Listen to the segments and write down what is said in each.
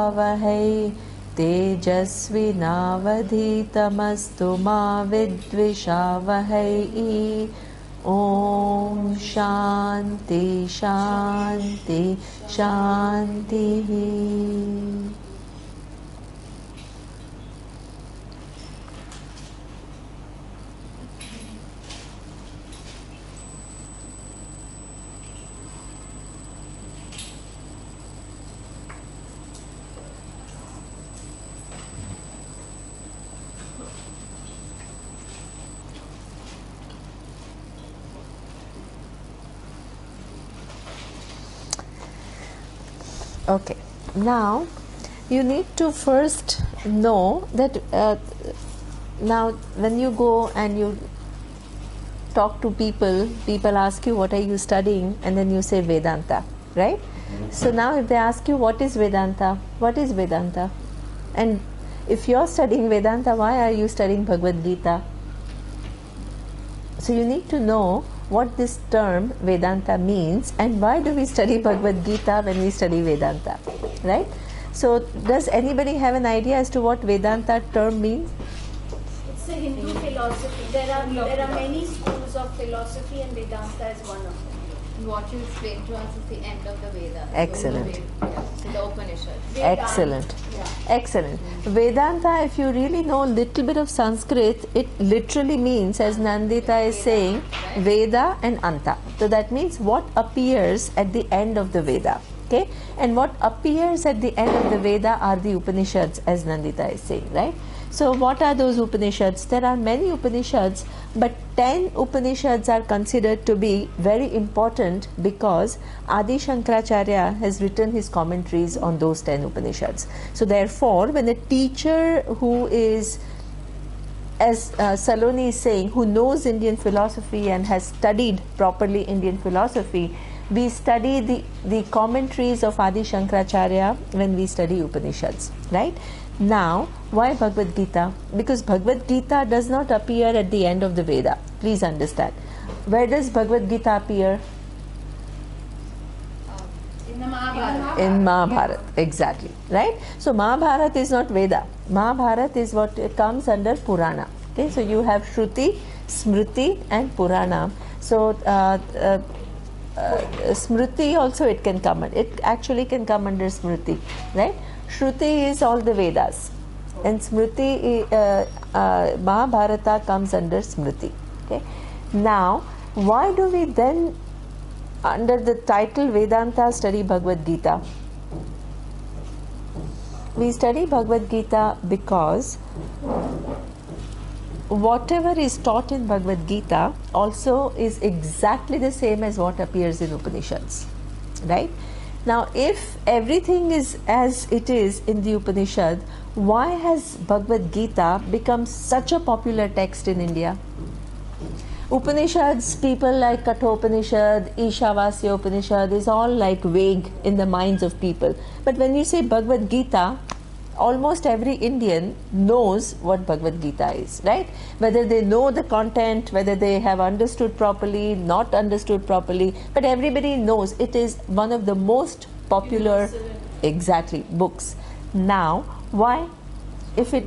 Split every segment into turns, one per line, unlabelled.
Vavahai Tejasvinavadhitamastu ma vidvishavahai. Om Shanti Shanti Shanti. Okay, now you need to first know that now when you go and you talk to people, people ask you what are you studying, and then you say Vedanta, right? So now if they ask you what is Vedanta, what is Vedanta? And if you're studying Vedanta, why are you studying Bhagavad Gita? So you need to know what this term Vedanta means and why do we study Bhagavad Gita when we study Vedanta, right? So does anybody have an idea as to what Vedanta term means?
It's a Hindu philosophy. There are many schools of philosophy and Vedanta is one of them.
And what you explained to us is the end of the Vedas.
Excellent.
So the Upanishads.
Excellent. Excellent. Vedanta, if you really know a little bit of Sanskrit, it literally means, as Nandita is saying, Veda and Anta. So that means what appears at the end of the Veda. Okay? And what appears at the end of the Veda are the Upanishads, as Nandita is saying, right? So what are those Upanishads? There are many Upanishads, but 10 Upanishads are considered to be very important because Adi Shankaracharya has written his commentaries on those 10 Upanishads. So therefore, when a teacher who is, as Saloni is saying, who knows Indian philosophy and has studied properly Indian philosophy, we study the commentaries of Adi Shankaracharya when we study Upanishads, right? Now, why Bhagavad Gita? Because Bhagavad Gita does not appear at the end of the Veda. Please understand. Where does Bhagavad Gita appear?
In the Mahabharata.
In Mahabharata, exactly, right? So Mahabharata is not Veda. Mahabharata is what comes under Purana. Okay, so you have Shruti, Smriti and Purana. So Smriti also it can come. It actually can come under Smriti, right? Shruti is all the Vedas, and Smriti, Mahabharata comes under Smriti. Okay. Now, why do we then, under the title Vedanta, study Bhagavad Gita? We study Bhagavad Gita because whatever is taught in Bhagavad Gita also is exactly the same as what appears in Upanishads, right? Now, if everything is as it is in the Upanishad, why has Bhagavad Gita become such a popular text in India? Upanishads, people like Kathopanishad, Ishavasya Upanishad is all like vague in the minds of people. But when you say Bhagavad Gita, almost every Indian knows what Bhagavad Gita is, right? Whether they know the content, whether they have understood properly, not understood properly, but everybody knows it is one of the most popular, exactly, books. Now, why? If it,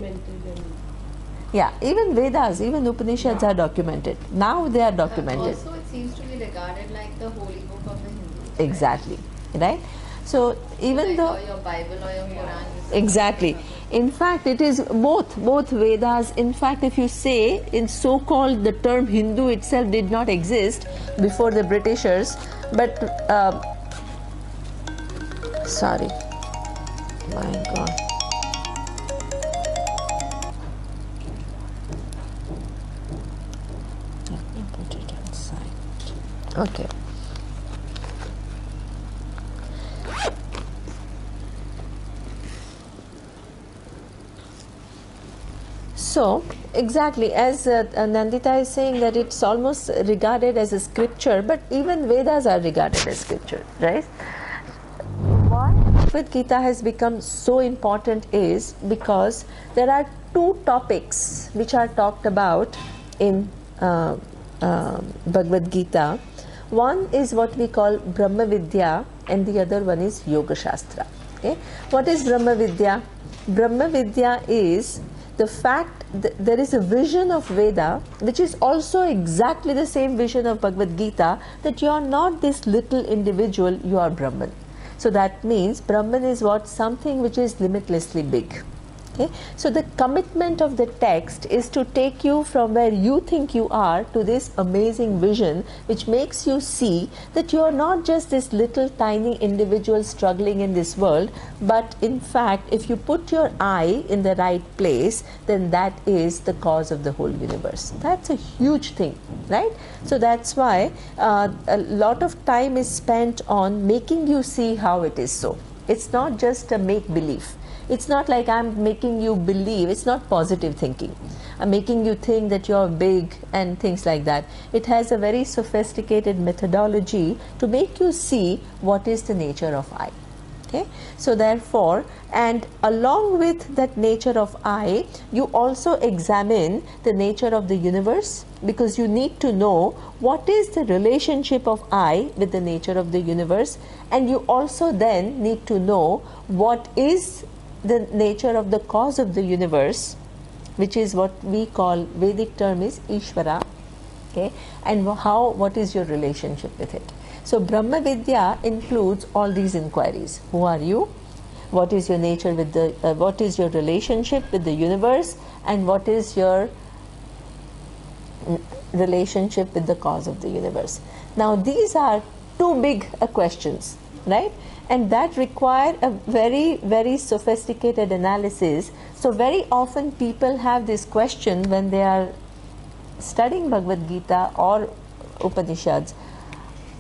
yeah, even Vedas, even Upanishads are documented. Now they are documented.
Also, it seems to be regarded like the holy book of the Hindus.
Exactly, right? So even
like
though
or your Bible or your Quran.
Exactly. In fact, it is both Vedas. In fact, if you say in so-called, the term Hindu itself did not exist before the Britishers, but sorry, my God. Let me put it on side. Okay. So, exactly, as Nandita is saying that it's almost regarded as a scripture, but even Vedas are regarded as scripture, right? Why Bhagavad Gita has become so important is because there are two topics which are talked about in Bhagavad Gita. One is what we call Brahma Vidya and the other one is Yoga Shastra. Okay? What is Brahma Vidya? Brahma Vidya is the fact that there is a vision of Veda which is also exactly the same vision of Bhagavad Gita, that you are not this little individual, you are Brahman. So that means Brahman is what? Something which is limitlessly big. Okay? So the commitment of the text is to take you from where you think you are to this amazing vision which makes you see that you are not just this little tiny individual struggling in this world, but in fact if you put your eye in the right place, then that is the cause of the whole universe. That's a huge thing, right? So that's why a lot of time is spent on making you see how it is so. It's not just a make-believe. It's not like I'm making you believe, it's not positive thinking. I'm making you think that you're big and things like that. It has a very sophisticated methodology to make you see what is the nature of I. Okay? So therefore, and along with that nature of I, you also examine the nature of the universe, because you need to know what is the relationship of I with the nature of the universe, and you also then need to know what is the nature of the cause of the universe, which is what we call, Vedic term is Ishvara, okay, and what is your relationship with it. So Brahma Vidya includes all these inquiries. Who are you? What is your nature with the what is your relationship with the universe, and what is your relationship with the cause of the universe? Now these are too big questions, right? And that require a very, very sophisticated analysis. So very often people have this question when they are studying Bhagavad Gita or Upanishads: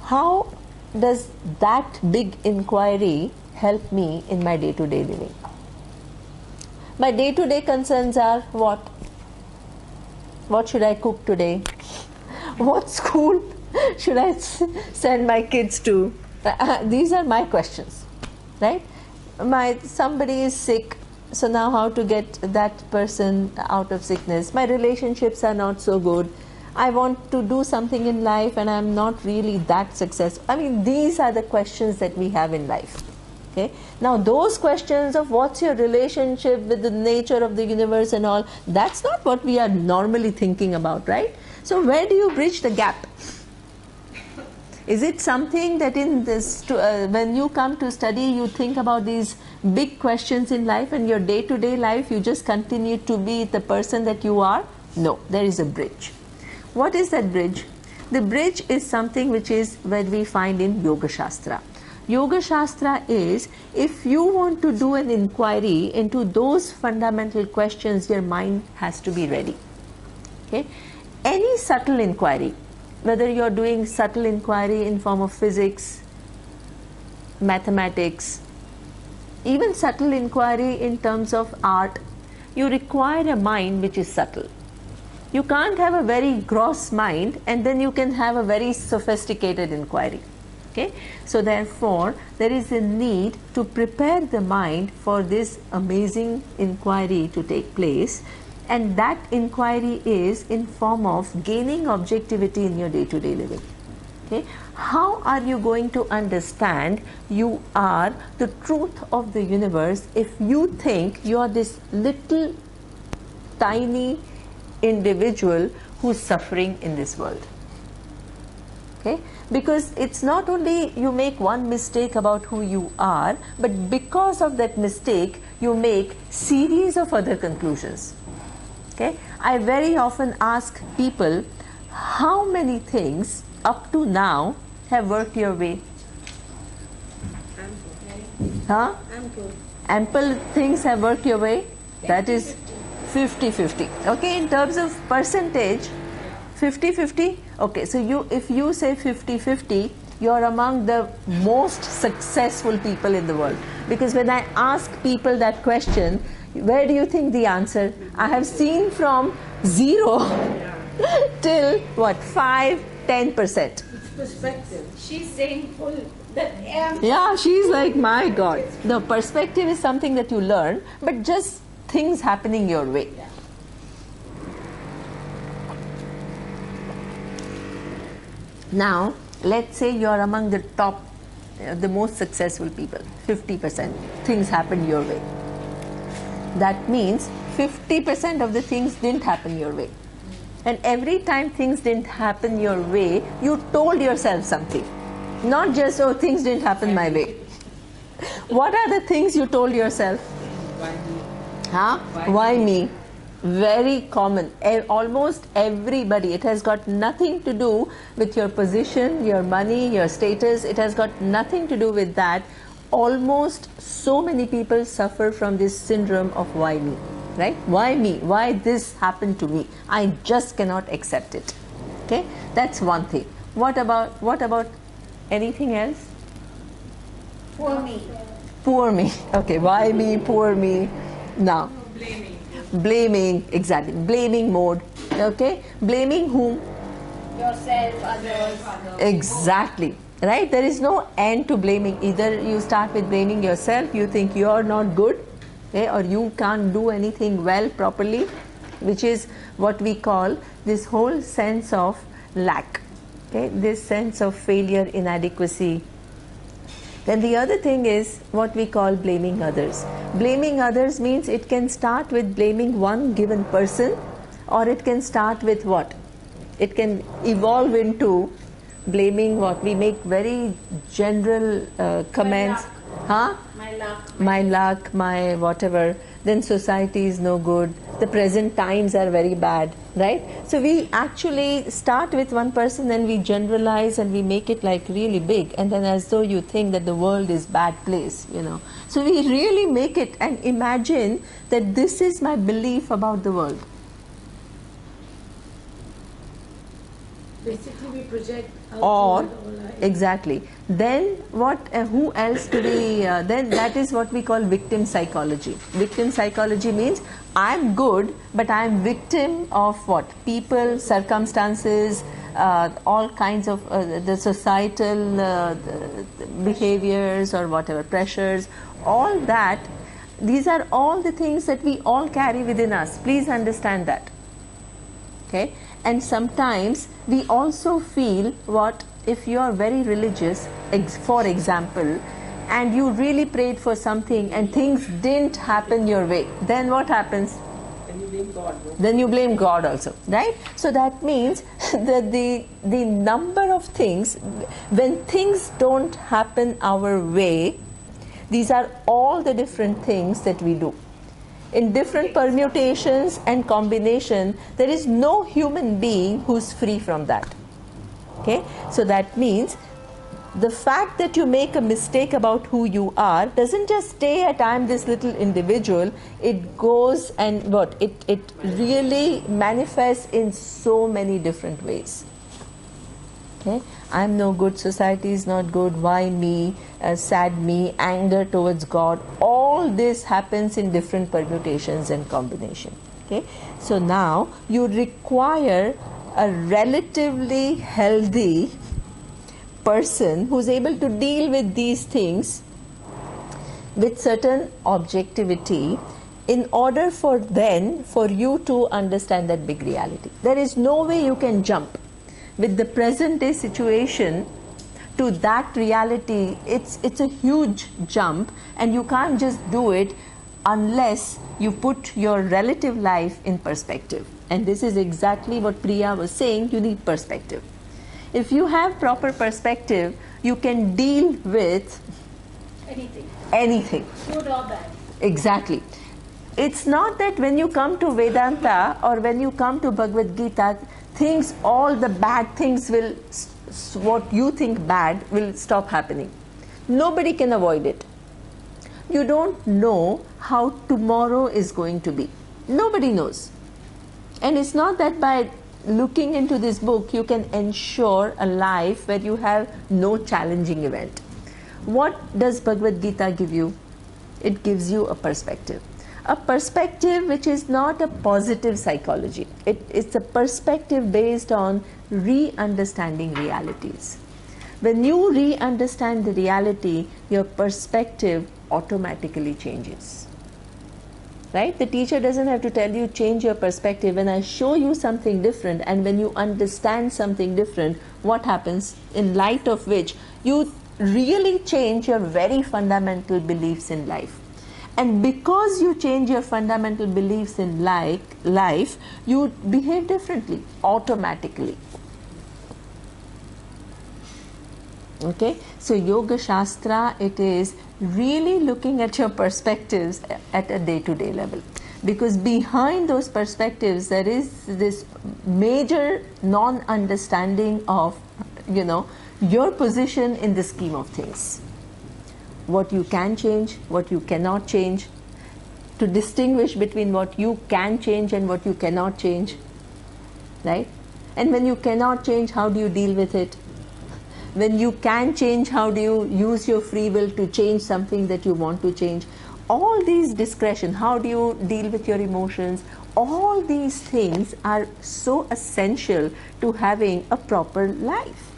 how does that big inquiry help me in my day-to-day living? My day-to-day concerns are what? What should I cook today? What school should I send my kids to? These are my questions, right? Somebody is sick, so now how to get that person out of sickness? My relationships are not so good. I want to do something in life and I'm not really that successful. I mean, these are the questions that we have in life. Okay? Now those questions of what's your relationship with the nature of the universe and all, that's not what we are normally thinking about, right? So where do you bridge the gap? Is it something that in this, when you come to study, you think about these big questions in life, and your day-to-day life, you just continue to be the person that you are? No, there is a bridge. What is that bridge? The bridge is something which is what we find in Yoga Shastra. Yoga Shastra is, if you want to do an inquiry into those fundamental questions, your mind has to be ready. Okay? Any subtle inquiry, whether you're doing subtle inquiry in form of physics, mathematics, even subtle inquiry in terms of art, you require a mind which is subtle. You can't have a very gross mind and then you can have a very sophisticated inquiry. Okay? So therefore, there is a need to prepare the mind for this amazing inquiry to take place. And that inquiry is in form of gaining objectivity in your day-to-day living. Okay? How are you going to understand you are the truth of the universe if you think you are this little tiny individual who's suffering in this world? Okay? Because it's not only you make one mistake about who you are, but because of that mistake you make series of other conclusions. Okay? I very often ask people, how many things up to now have worked your way? Huh? Ample things have worked your way? That is 50-50. Okay, in terms of percentage, 50-50? Okay, so if you say 50-50, you're among the most successful people in the world. Because when I ask people that question, where do you think the answer? I have seen from 0 till what, 5-10%.
It's perspective.
She's saying full. That
Yeah, she's like, my God. The perspective is something that you learn, but just things happening your way. Now, let's say you're among the top the most successful people, 50% things happened your way. That means 50% of the things didn't happen your way. And every time things didn't happen your way, you told yourself something. Not just, oh, things didn't happen my way. What are the things you told yourself?
Why me?
Huh? Why me? Very common. Almost everybody. It has got nothing to do with your position, your money, your status. It has got nothing to do with that. Almost so many people suffer from this syndrome of why me. Right? Why me? Why this happened to me? I just cannot accept it. Okay? That's one thing. What about anything else?
Poor me.
Poor me. Okay, why me? Poor me. Now, blaming, exactly. Blaming mode. Okay? Blaming whom?
Yourself, others.
Exactly. Right? There is no end to blaming. Either you start with blaming yourself, you think you are not good, okay, or you can't do anything well properly, which is what we call this whole sense of lack, okay, this sense of failure, inadequacy. Then the other thing is what we call blaming others. Blaming others means it can start with blaming one given person, or it can start with what? It can evolve into blaming what? We make very general comments. Huh? My luck, my whatever. Then society is no good. The present times are very bad, right? So we actually start with one person and we generalize and we make it like really big, and then as though you think that the world is bad place, you know. So we really make it and imagine that this is my belief about the world.
Basically, we project
Or
outward our life.
exactly, then what? Who else do we? Then that is what we call victim psychology. Victim psychology means I'm good, but I'm victim of what? People, circumstances, all kinds of the societal behaviors or whatever pressures. All that. These are all the things that we all carry within us. Please understand that. Okay. And sometimes we also feel what if you are very religious, for example, and you really prayed for something and things didn't happen your way, then what happens?
And you blame God. No?
Then you blame God also, right? So that means that the number of things, when things don't happen our way, these are all the different things that we do. In different permutations and combination, there is no human being who's free from that. Okay, so that means the fact that you make a mistake about who you are doesn't just stay at I'm this little individual. It goes and what? It really manifests in so many different ways. Okay, I'm no good, society is not good, why me, sad me, anger towards God, all this happens in different permutations and combination. Okay, so now you require a relatively healthy person who's able to deal with these things with certain objectivity in order for you to understand that big reality. There is no way you can jump with the present day situation to that reality. It's a huge jump, and you can't just do it unless you put your relative life in perspective. And this is exactly what Priya was saying, you need perspective. If you have proper perspective, you can deal with anything,
Good or bad.
exactly. It's not that when you come to Vedanta or when you come to Bhagavad Gita, things, all the bad things will, what you think bad will stop happening. Nobody can avoid it. You don't know how tomorrow is going to be. Nobody knows. And it's not that by looking into this book you can ensure a life where you have no challenging event. What does Bhagavad Gita give you? It gives you a perspective. A perspective which is not a positive psychology. It's a perspective based on re-understanding realities. When you re-understand the reality, your perspective automatically changes. Right? The teacher doesn't have to tell you change your perspective. When I show you something different and when you understand something different, what happens? In light of which you really change your very fundamental beliefs in life. And because you change your fundamental beliefs in life, you behave differently automatically. Okay, so Yoga Shastra, it is really looking at your perspectives at a day-to-day level, because behind those perspectives there is this major non-understanding of, you know, your position in the scheme of things, what you can change, what you cannot change, to distinguish between what you can change and what you cannot change, right? And when you cannot change, how do you deal with it? When you can change, how do you use your free will to change something that you want to change? All these discretion, how do you deal with your emotions? All these things are so essential to having a proper life.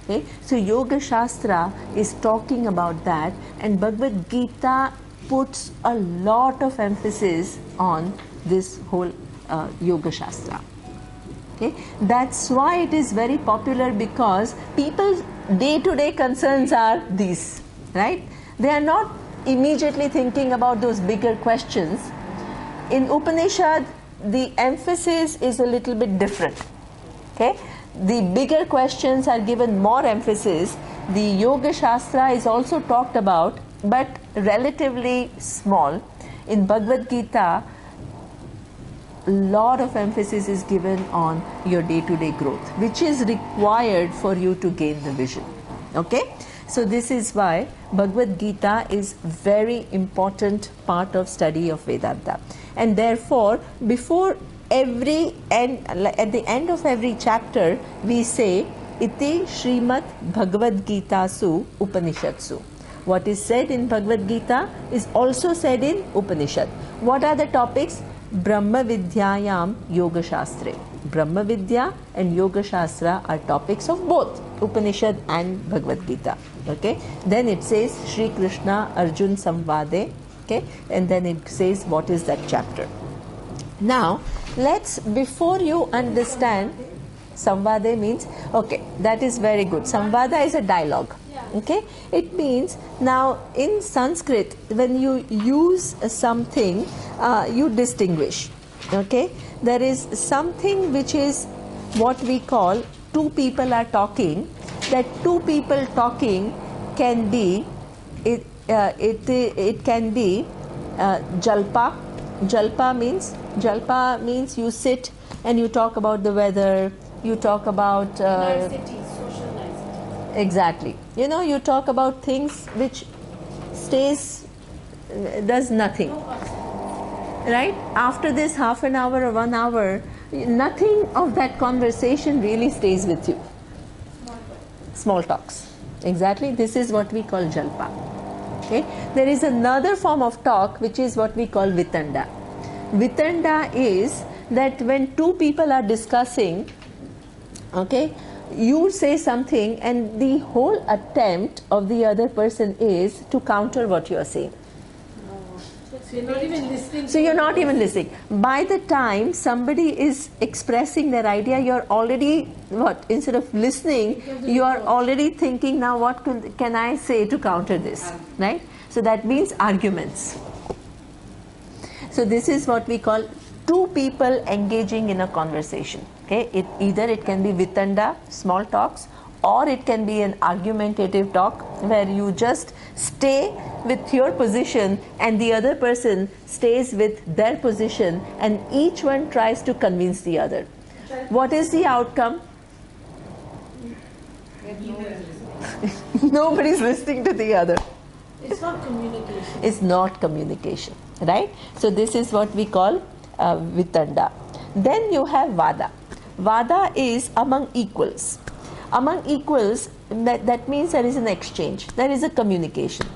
Okay? So Yoga Shastra is talking about that, and Bhagavad Gita puts a lot of emphasis on this whole Yoga Shastra. Okay? That's why it is very popular, because people's day-to-day concerns are these, right? They are not immediately thinking about those bigger questions. In Upanishad, the emphasis is a little bit different. Okay? The bigger questions are given more emphasis. The Yoga Shastra is also talked about, but relatively small. In Bhagavad Gita, a lot of emphasis is given on your day-to-day growth, which is required for you to gain the vision. Okay? So this is why Bhagavad Gita is very important part of study of Vedanta. And therefore, before every end, at the end of every chapter, we say, Iti Srimad Bhagavad Gita Su Upanishadsu. What is said in Bhagavad Gita is also said in Upanishad. What are the topics? Brahma Vidyayam Yoga Shastre. Brahma Vidya and Yoga Shastra are topics of both Upanishad and Bhagavad Gita. Okay? Then it says Shri Krishna Arjun Samvade. Okay? And then it says what is that chapter. Now, before you understand, Samvade means, okay, that is very good. Samvada is a dialogue. Okay? It means, now in Sanskrit, when you use something, you distinguish. Okay? There is something which is what we call two people are talking. That two people talking can be, it can be jalpa. Jalpa means you sit and you talk about the weather, you talk about
Niceties, social niceties.
exactly. You know, you talk about things which does nothing. Right? After this half an hour or 1 hour, nothing of that conversation really stays with you. Small talks. Exactly. This is what we call jalpa. Okay? There is another form of talk which is what we call vitanda. Vitanda is that when two people are discussing, okay, you say something and the whole attempt of the other person is to counter what you are saying.
So you're not even listening.
So you're not even listening. By the time somebody is expressing their idea, you're already, instead of listening, you are already thinking, now what can I say to counter this, right? So that means arguments. So this is what we call two people engaging in a conversation. Okay, either it can be vitanda, small talks, or it can be an argumentative talk where you just stay with your position and the other person stays with their position and each one tries to convince the other. What is the outcome? Nobody's listening to the other.
It's not communication.
Is not communication, right? So this is what we call vitanda. Then you have vada. Vada is among equals. Among equals, that means there is an exchange, there is a communication.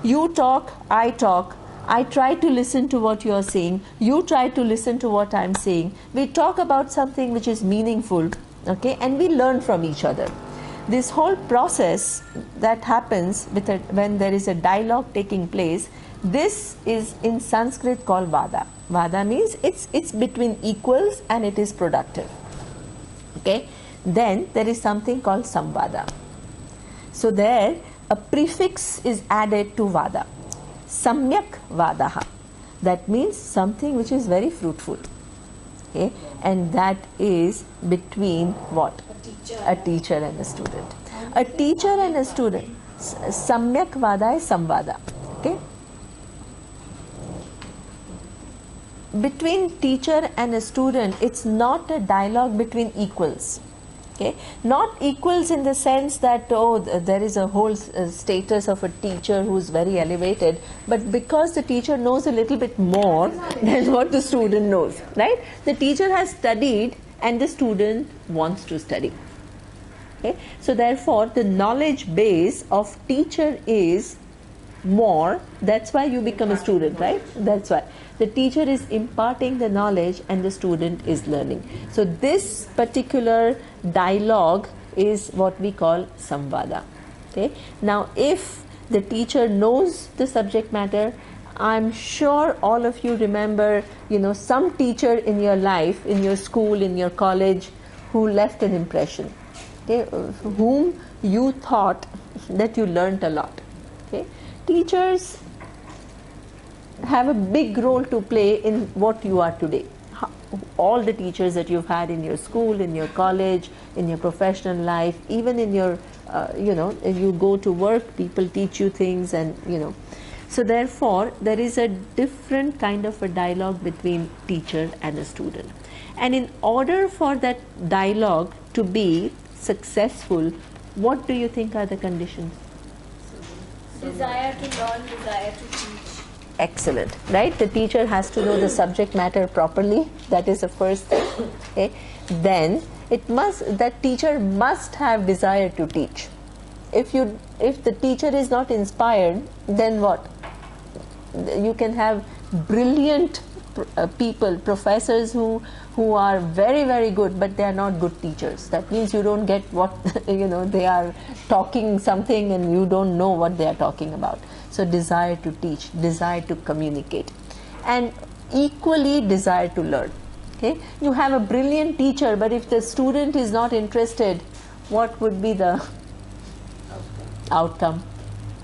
You talk, I try to listen to what you are saying, you try to listen to what I am saying. We talk about something which is meaningful, okay, and we learn from each other. This whole process that happens when there is a dialogue taking place, this is in Sanskrit called vada. Vada means it's between equals and it is productive. Okay? Then there is something called samvada. So there a prefix is added to vada. Samyak vadaha. That means something which is very fruitful. Okay? And that is between what? A teacher and a student. A teacher and a student. Samyak vada is samvada. Okay? Between teacher and a student, it's not a dialogue between equals. Okay? Not equals in the sense that, oh, there is a whole status of a teacher who's very elevated, but because the teacher knows a little bit more than what the student knows, right? The teacher has studied and the student wants to study. Okay? So therefore, the knowledge base of teacher is more. That's why you become a student, right? That's why. The teacher is imparting the knowledge and the student is learning. So this particular dialogue is what we call samvada. Okay? Now if the teacher knows the subject matter, I'm sure all of you remember, some teacher in your life, in your school, in your college, who left an impression. Okay? Whom you thought that you learnt a lot. Okay? Teachers have a big role to play in what you are today. All the teachers that you've had in your school, in your college, in your professional life, even in your, if you go to work, people teach you things and, So therefore, there is a different kind of a dialogue between teacher and a student. And in order for that dialogue to be successful, what do you think are the conditions?
Desire to learn, desire to teach.
Excellent, right? The teacher has to know the subject matter properly. That is the first thing. Okay? Then that teacher must have desire to teach. If the teacher is not inspired, then what? You can have brilliant people, professors who are very, very good, but they are not good teachers. That means you don't get what, they are talking something and you don't know what they are talking about. So desire to teach, desire to communicate, and equally desire to learn. Okay? You have a brilliant teacher, but if the student is not interested, what would be the outcome?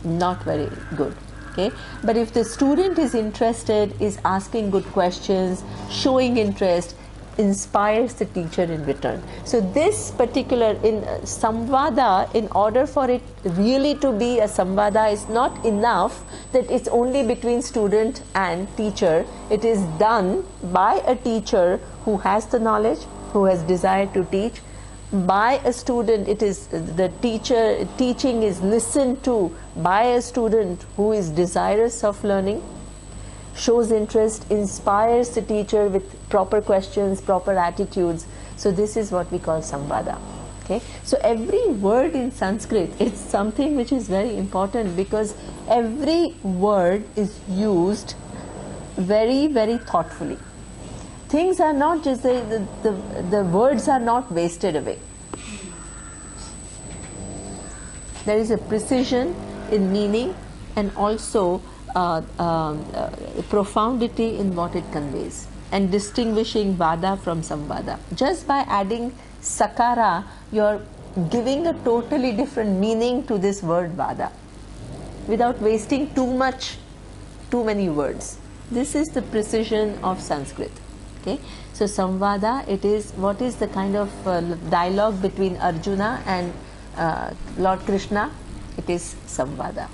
Not very good. Okay? But if the student is interested, is asking good questions, showing interest, inspires the teacher in return. So this particular in samvada, in order for it really to be a samvada, is not enough that it's only between student and teacher. It is done by a teacher who has the knowledge, who has desire to teach. By a student, it is the teaching is listened to by a student who is desirous of learning, shows interest, inspires the teacher with proper questions, proper attitudes. So this is what we call samvada. Okay? So every word in Sanskrit, it's something which is very important, because every word is used very, very thoughtfully. Things are not just, the words are not wasted away. There is a precision in meaning and also profundity in what it conveys, and distinguishing vada from samvada. Just by adding sakara, you're giving a totally different meaning to this word vada without wasting too many words. This is the precision of Sanskrit. Okay? So samvada, it is what is the kind of dialogue between Arjuna and Lord Krishna. It is samvada.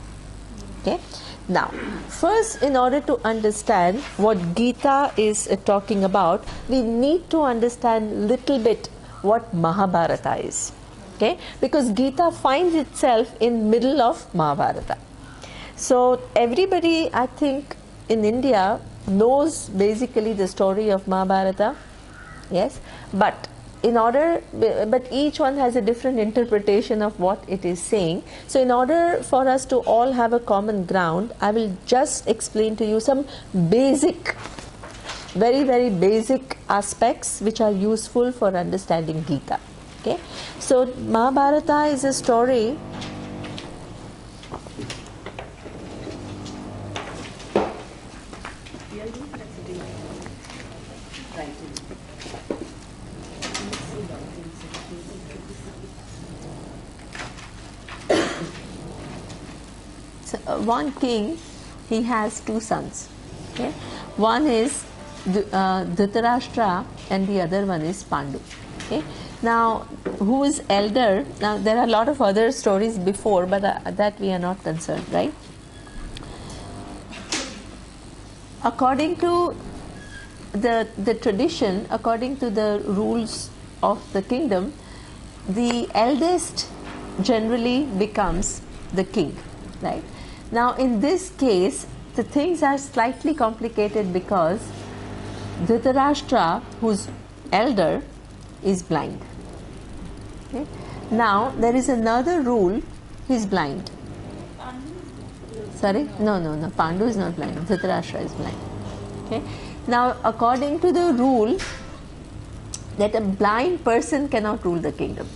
Okay? Now, first, in order to understand what Gita is talking about, we need to understand little bit what Mahabharata is. Okay? Because Gita finds itself in middle of Mahabharata. So everybody, I think, in India knows basically the story of Mahabharata. Yes, but each one has a different interpretation of what it is saying. So in order for us to all have a common ground, I will just explain to you some basic, very, very basic aspects which are useful for understanding Gita. Okay? So Mahabharata is a story So, one king, he has two sons. Okay? One is Dhritarashtra and the other one is Pandu. Okay? Now, who is elder? Now, there are a lot of other stories before, but that we are not concerned, right? According to the tradition, according to the rules of the kingdom, the eldest generally becomes the king, right? Now, in this case, the things are slightly complicated because Dhritarashtra, who's elder, is blind. Okay? Now, there is another rule, he's blind. Sorry? No. Pandu is not blind. Dhritarashtra is blind. Okay? Now, according to the rule that a blind person cannot rule the kingdom.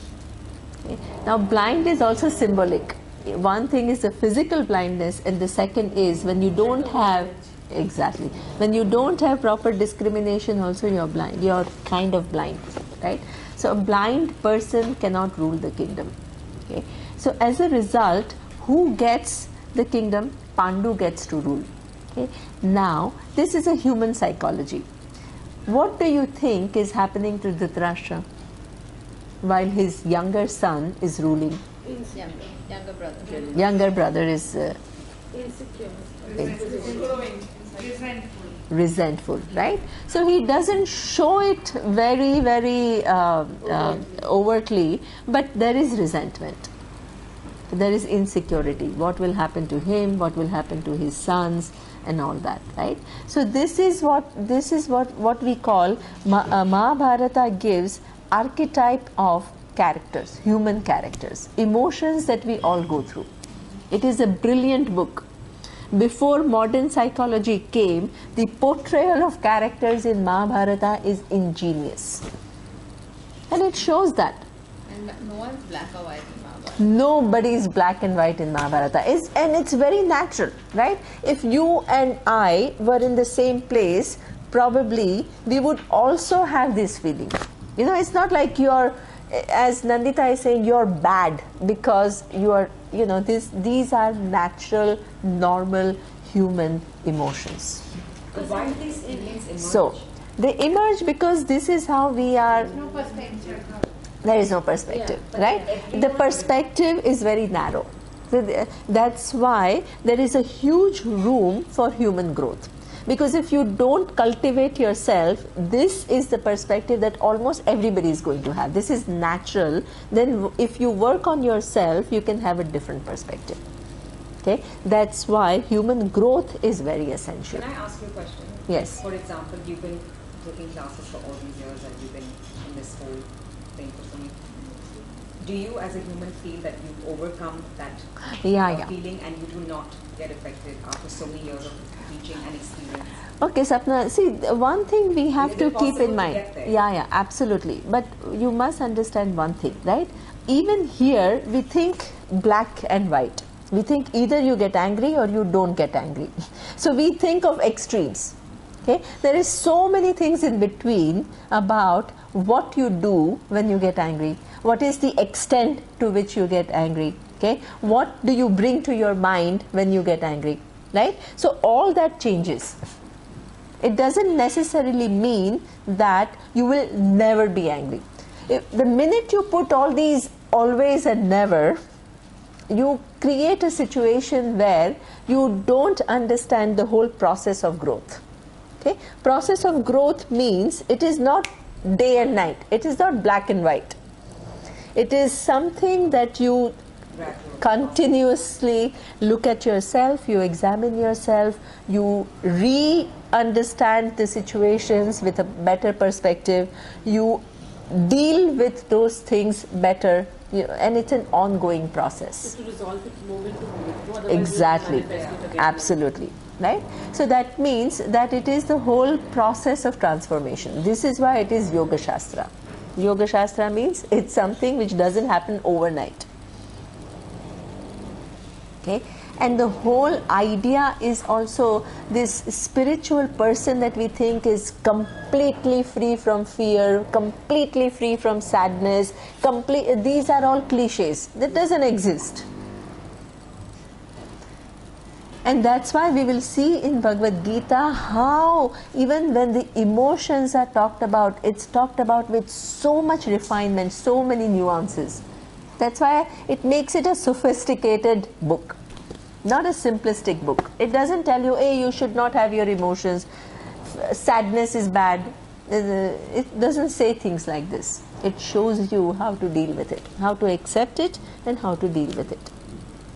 Okay? Now, blind is also symbolic. One thing is the physical blindness, and the second is when you don't have, exactly, when you don't have proper discrimination, also you're blind, you're kind of blind, right? So a blind person cannot rule the kingdom. Okay? So as a result, who gets the kingdom? Pandu gets to rule. Okay? Now, this is a human psychology. What do you think is happening to Dhritarashtra while his younger son is ruling?
Younger brother.
Younger brother is
Insecure.
resentful, right? So he doesn't show it very overtly, but there is resentment. There is insecurity. What will happen to him? What will happen to his sons? And all that, right? So this is what we call Mahabharata gives archetype of characters, human characters, emotions that we all go through. It is a brilliant book. Before modern psychology came, the portrayal of characters in Mahabharata is ingenious. And it shows that.
And no one's black or white in Mahabharata.
Nobody is black and white in Mahabharata. And it's very natural, right? If you and I were in the same place, probably we would also have this feeling. You know, it's not like you're, as Nandita is saying, you're bad because you are, you know, these are natural, normal human emotions.
Why do these feelings emerge?
So, they emerge because this is how we are.
No perspective.
There is no perspective, right? The perspective is very narrow. So that's why there is a huge room for human growth. Because if you don't cultivate yourself, this is the perspective that almost everybody is going to have. This is natural. Then if you work on yourself, you can have a different perspective. Okay? That's why human growth is very essential.
Can I ask you a question?
Yes.
For example, you've been taking classes for all these years and you've been in this whole thing for so many. Do you as a human feel that you've overcome that feeling and you do not get affected after so many years of teaching and experience?
Okay, Sapna, see, one thing we have
Is
to
it
keep
possible
in
to
mind.
get there?
Yeah, absolutely. But you must understand one thing, right? Even here, we think black and white. We think either you get angry or you don't get angry. So we think of extremes. Okay? There is so many things in between about what you do when you get angry. What is the extent to which you get angry? Okay? What do you bring to your mind when you get angry? Right? So all that changes. It doesn't necessarily mean that you will never be angry. The minute you put all these always and never, you create a situation where you don't understand the whole process of growth. Okay? Process of growth means it is not day and night. It is not black and white. It is something that you continuously look at yourself, you examine yourself, you re-understand the situations with a better perspective, you deal with those things better, and it's an ongoing process.
To resolve it moment to moment. No, otherwise
Exactly,
it will manifest again.
absolutely, right? So that means that it is the whole process of transformation. This is why it is Yoga Shastra. Yoga Shastra means it's something which doesn't happen overnight. Okay? And the whole idea is also this spiritual person that we think is completely free from fear, completely free from sadness, these are all cliches. That doesn't exist. And that's why we will see in Bhagavad Gita how even when the emotions are talked about, it's talked about with so much refinement, so many nuances. That's why it makes it a sophisticated book, not a simplistic book. It doesn't tell you, hey, you should not have your emotions, sadness is bad. It doesn't say things like this. It shows you how to deal with it, how to accept it and how to deal with it.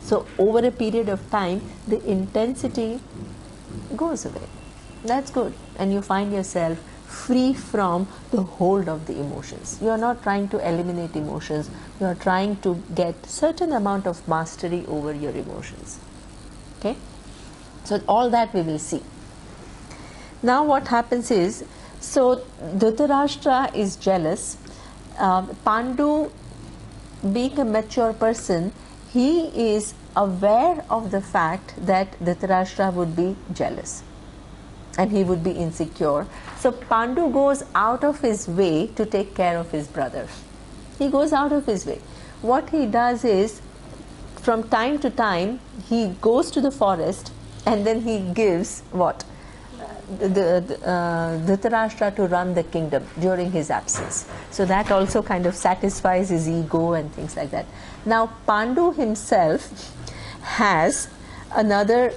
So over a period of time, the intensity goes away. That's good. And you find yourself free from the hold of the emotions. You are not trying to eliminate emotions. You are trying to get certain amount of mastery over your emotions. Okay? So all that we will see. Now what happens is, so Dhritarashtra is jealous. Pandu, being a mature person, he is aware of the fact that Dhritarashtra would be jealous and he would be insecure. So Pandu goes out of his way to take care of his brother. He goes out of his way. What he does is, from time to time, he goes to the forest and then he gives what? Dhritarashtra to run the kingdom during his absence. So that also kind of satisfies his ego and things like that. Now Pandu himself has another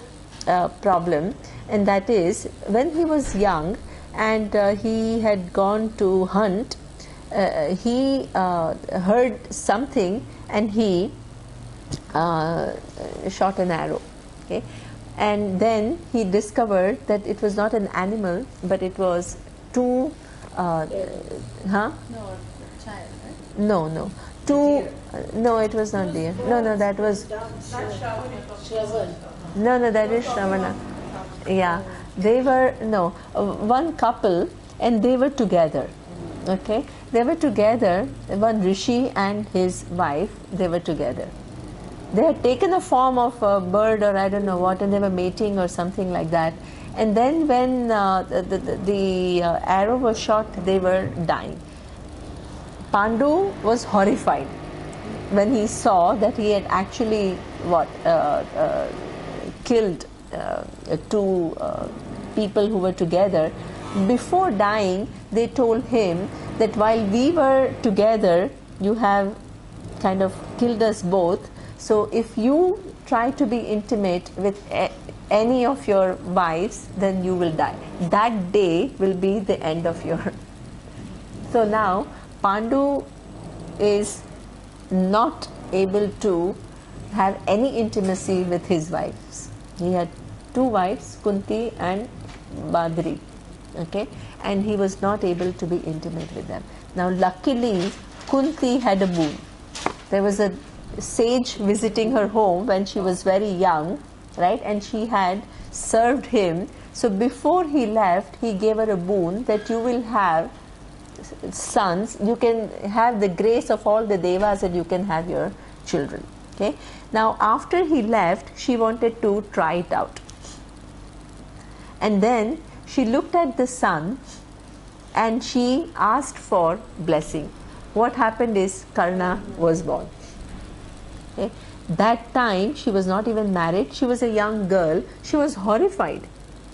problem, and that is when he was young and he had gone to hunt, he heard something and he shot an arrow. Okay? And then he discovered that it was not an animal, but it was two
No, it's a child, right?
no, two, no, it was not deer. No, that was, no, that is Shravana. Yeah, they were, one couple and they were together. Okay, they were together, one rishi and his wife, they were together. They had taken a form of a bird or I don't know what, and they were mating or something like that. And then when the arrow was shot, they were dying. Pandu was horrified when he saw that he had actually killed two people who were together. Before dying, they told him that while we were together, you have kind of killed us both. So if you try to be intimate with any of your wives, then you will die. That day will be the end of your... So now Pandu is not able to have any intimacy with his wives. He had two wives, Kunti and Badri. Okay? And he was not able to be intimate with them. Now luckily Kunti had a boon. There was a sage visiting her home when she was very young, right? And she had served him. So before he left, he gave her a boon that you will have sons, you can have the grace of all the devas and you can have your children. Okay? Now after he left, she wanted to try it out. And then she looked at the sun and she asked for blessing. What happened is Karna was born. Okay. That time she was not even married, she was a young girl, she was horrified.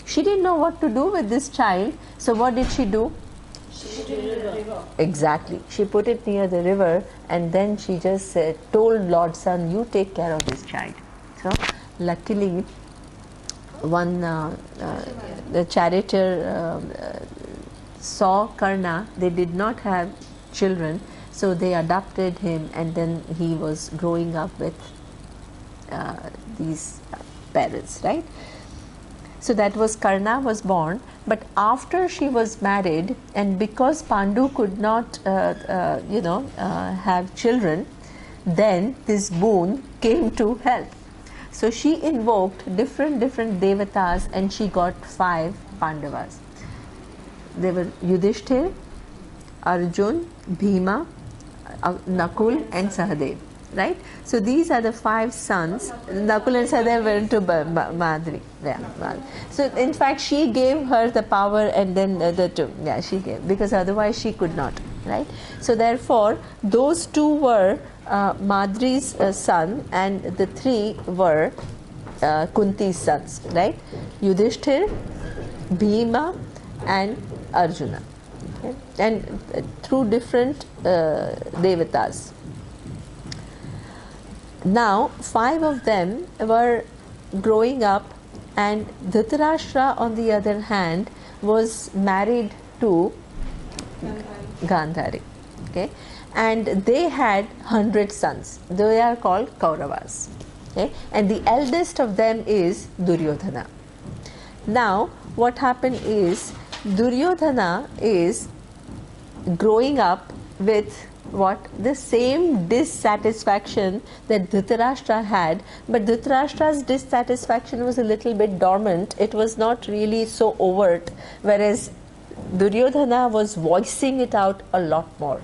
She didn't know what to do with this child, so what did she do?
She put it in the river.
Exactly, she put it near the river and then she just told Lord Sun, you take care of this child. So luckily one the charioteer saw Karna, they did not have children, so they adopted him and then he was growing up with these parents, right? So that was Karna was born, but after she was married and because Pandu could not have children, then this boon came to help. So she invoked different devatas and she got 5 Pandavas. They were Yudhishthir, Arjun, Bhima, Nakul and Sahadev, right? So these are the 5 sons. Nakul and Sahadev went to Madri. Yeah, so in fact she gave her the power and then the two. Yeah, she gave, because otherwise she could not, right? So therefore those 2 were Madri's son and the 3 were Kunti's sons, right? Yudhishthir, Bhima, and Arjuna, okay? And through different devatas. Now, 5 of them were growing up, and Dhritarashtra, on the other hand, was married to Gandhari. Okay, and they had 100 sons. They are called Kauravas. Okay, and the eldest of them is Duryodhana. Now, what happened is Duryodhana is growing up with what? The same dissatisfaction that Dhritarashtra had, but Dhritarashtra's dissatisfaction was a little bit dormant. It was not really so overt, whereas Duryodhana was voicing it out a lot more,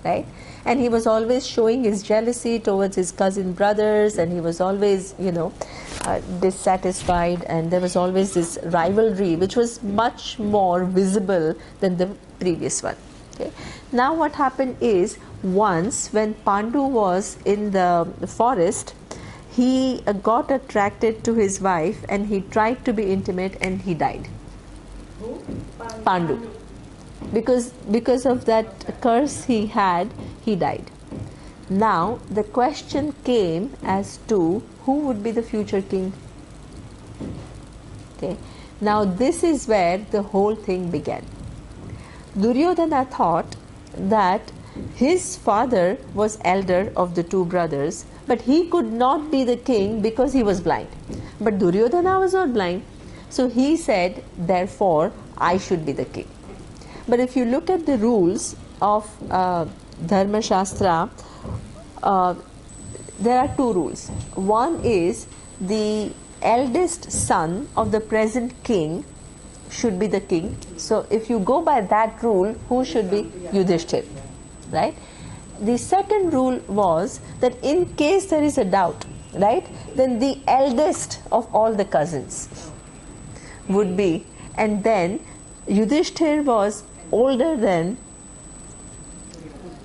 right? And he was always showing his jealousy towards his cousin brothers, and he was always, dissatisfied, and there was always this rivalry which was much more visible than the previous one. Okay. Now what happened is, once when Pandu was in the forest, he got attracted to his wife and he tried to be intimate and he died.
Who?
Pandu. Because of that curse he had, he died. Now the question came as to who would be the future king. Okay. Now this is where the whole thing began. Duryodhana thought that his father was elder of the 2 brothers, but he could not be the king because he was blind. But Duryodhana was not blind, so he said, therefore I should be the king. But if you look at the rules of Dharma Shastra, there are 2 rules. One is the eldest son of the present king should be the king. So if you go by that rule, who should be? Yudhishthir, right? The second rule was that in case there is a doubt, right, then the eldest of all the cousins would be, and then Yudhishthir was older than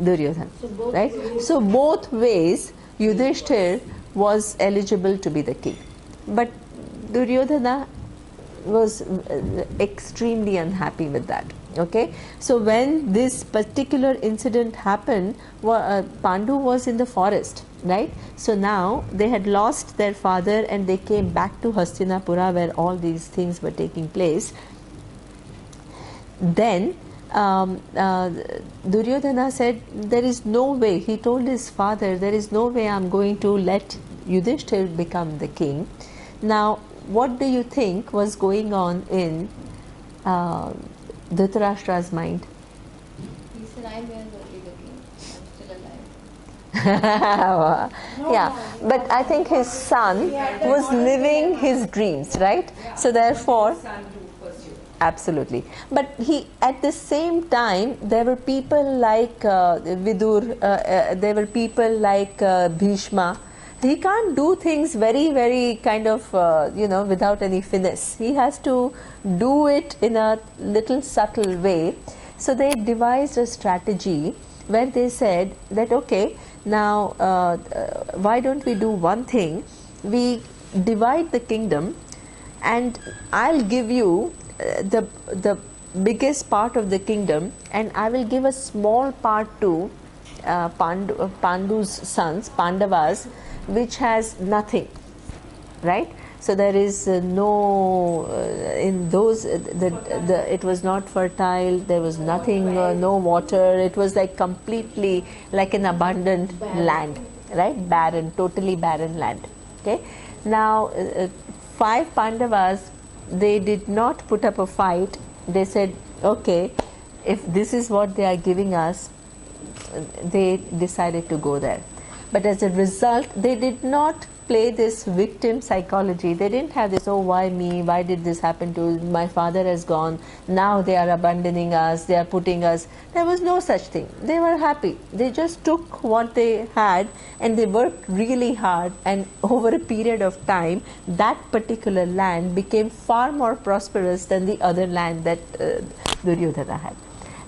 Duryodhana, right? So both ways Yudhishthir was eligible to be the king, but Duryodhana was extremely unhappy with that. Okay, so when this particular incident happened, Pandu was in the forest, right? So now they had lost their father and they came back to Hastinapura where all these things were taking place. Then Duryodhana said, there is no way, he told his father, there is no way I'm going to let Yudhishthir become the king. Now what do you think was going on in Dhritarashtra's mind?
He said, I'm going to be the king. I'm still alive.
Yeah, but I think his son was living his dreams, right? So therefore, absolutely. But he, at the same time, there were people like Vidur, there were people like Bhishma. He can't do things very, very kind of, without any finesse. He has to do it in a little subtle way. So they devised a strategy where they said that, okay, now why don't we do one thing? We divide the kingdom and I'll give you the biggest part of the kingdom, and I will give a small part to Pandu's sons, Pandavas, which has nothing, right? So there is no in those it was not fertile. There was nothing, no water. It was like completely like an abundant land, right? Barren, totally barren land. Okay. Now 5 Pandavas, they did not put up a fight. They said, okay, if this is what they are giving us, they decided to go there. But as a result, they did not play this victim psychology. They didn't have this, oh, why me? Why did this happen to my father has gone? Now they are abandoning us. They are putting us. There was no such thing. They were happy. They just took what they had and they worked really hard. And over a period of time, that particular land became far more prosperous than the other land that Duryodhana had.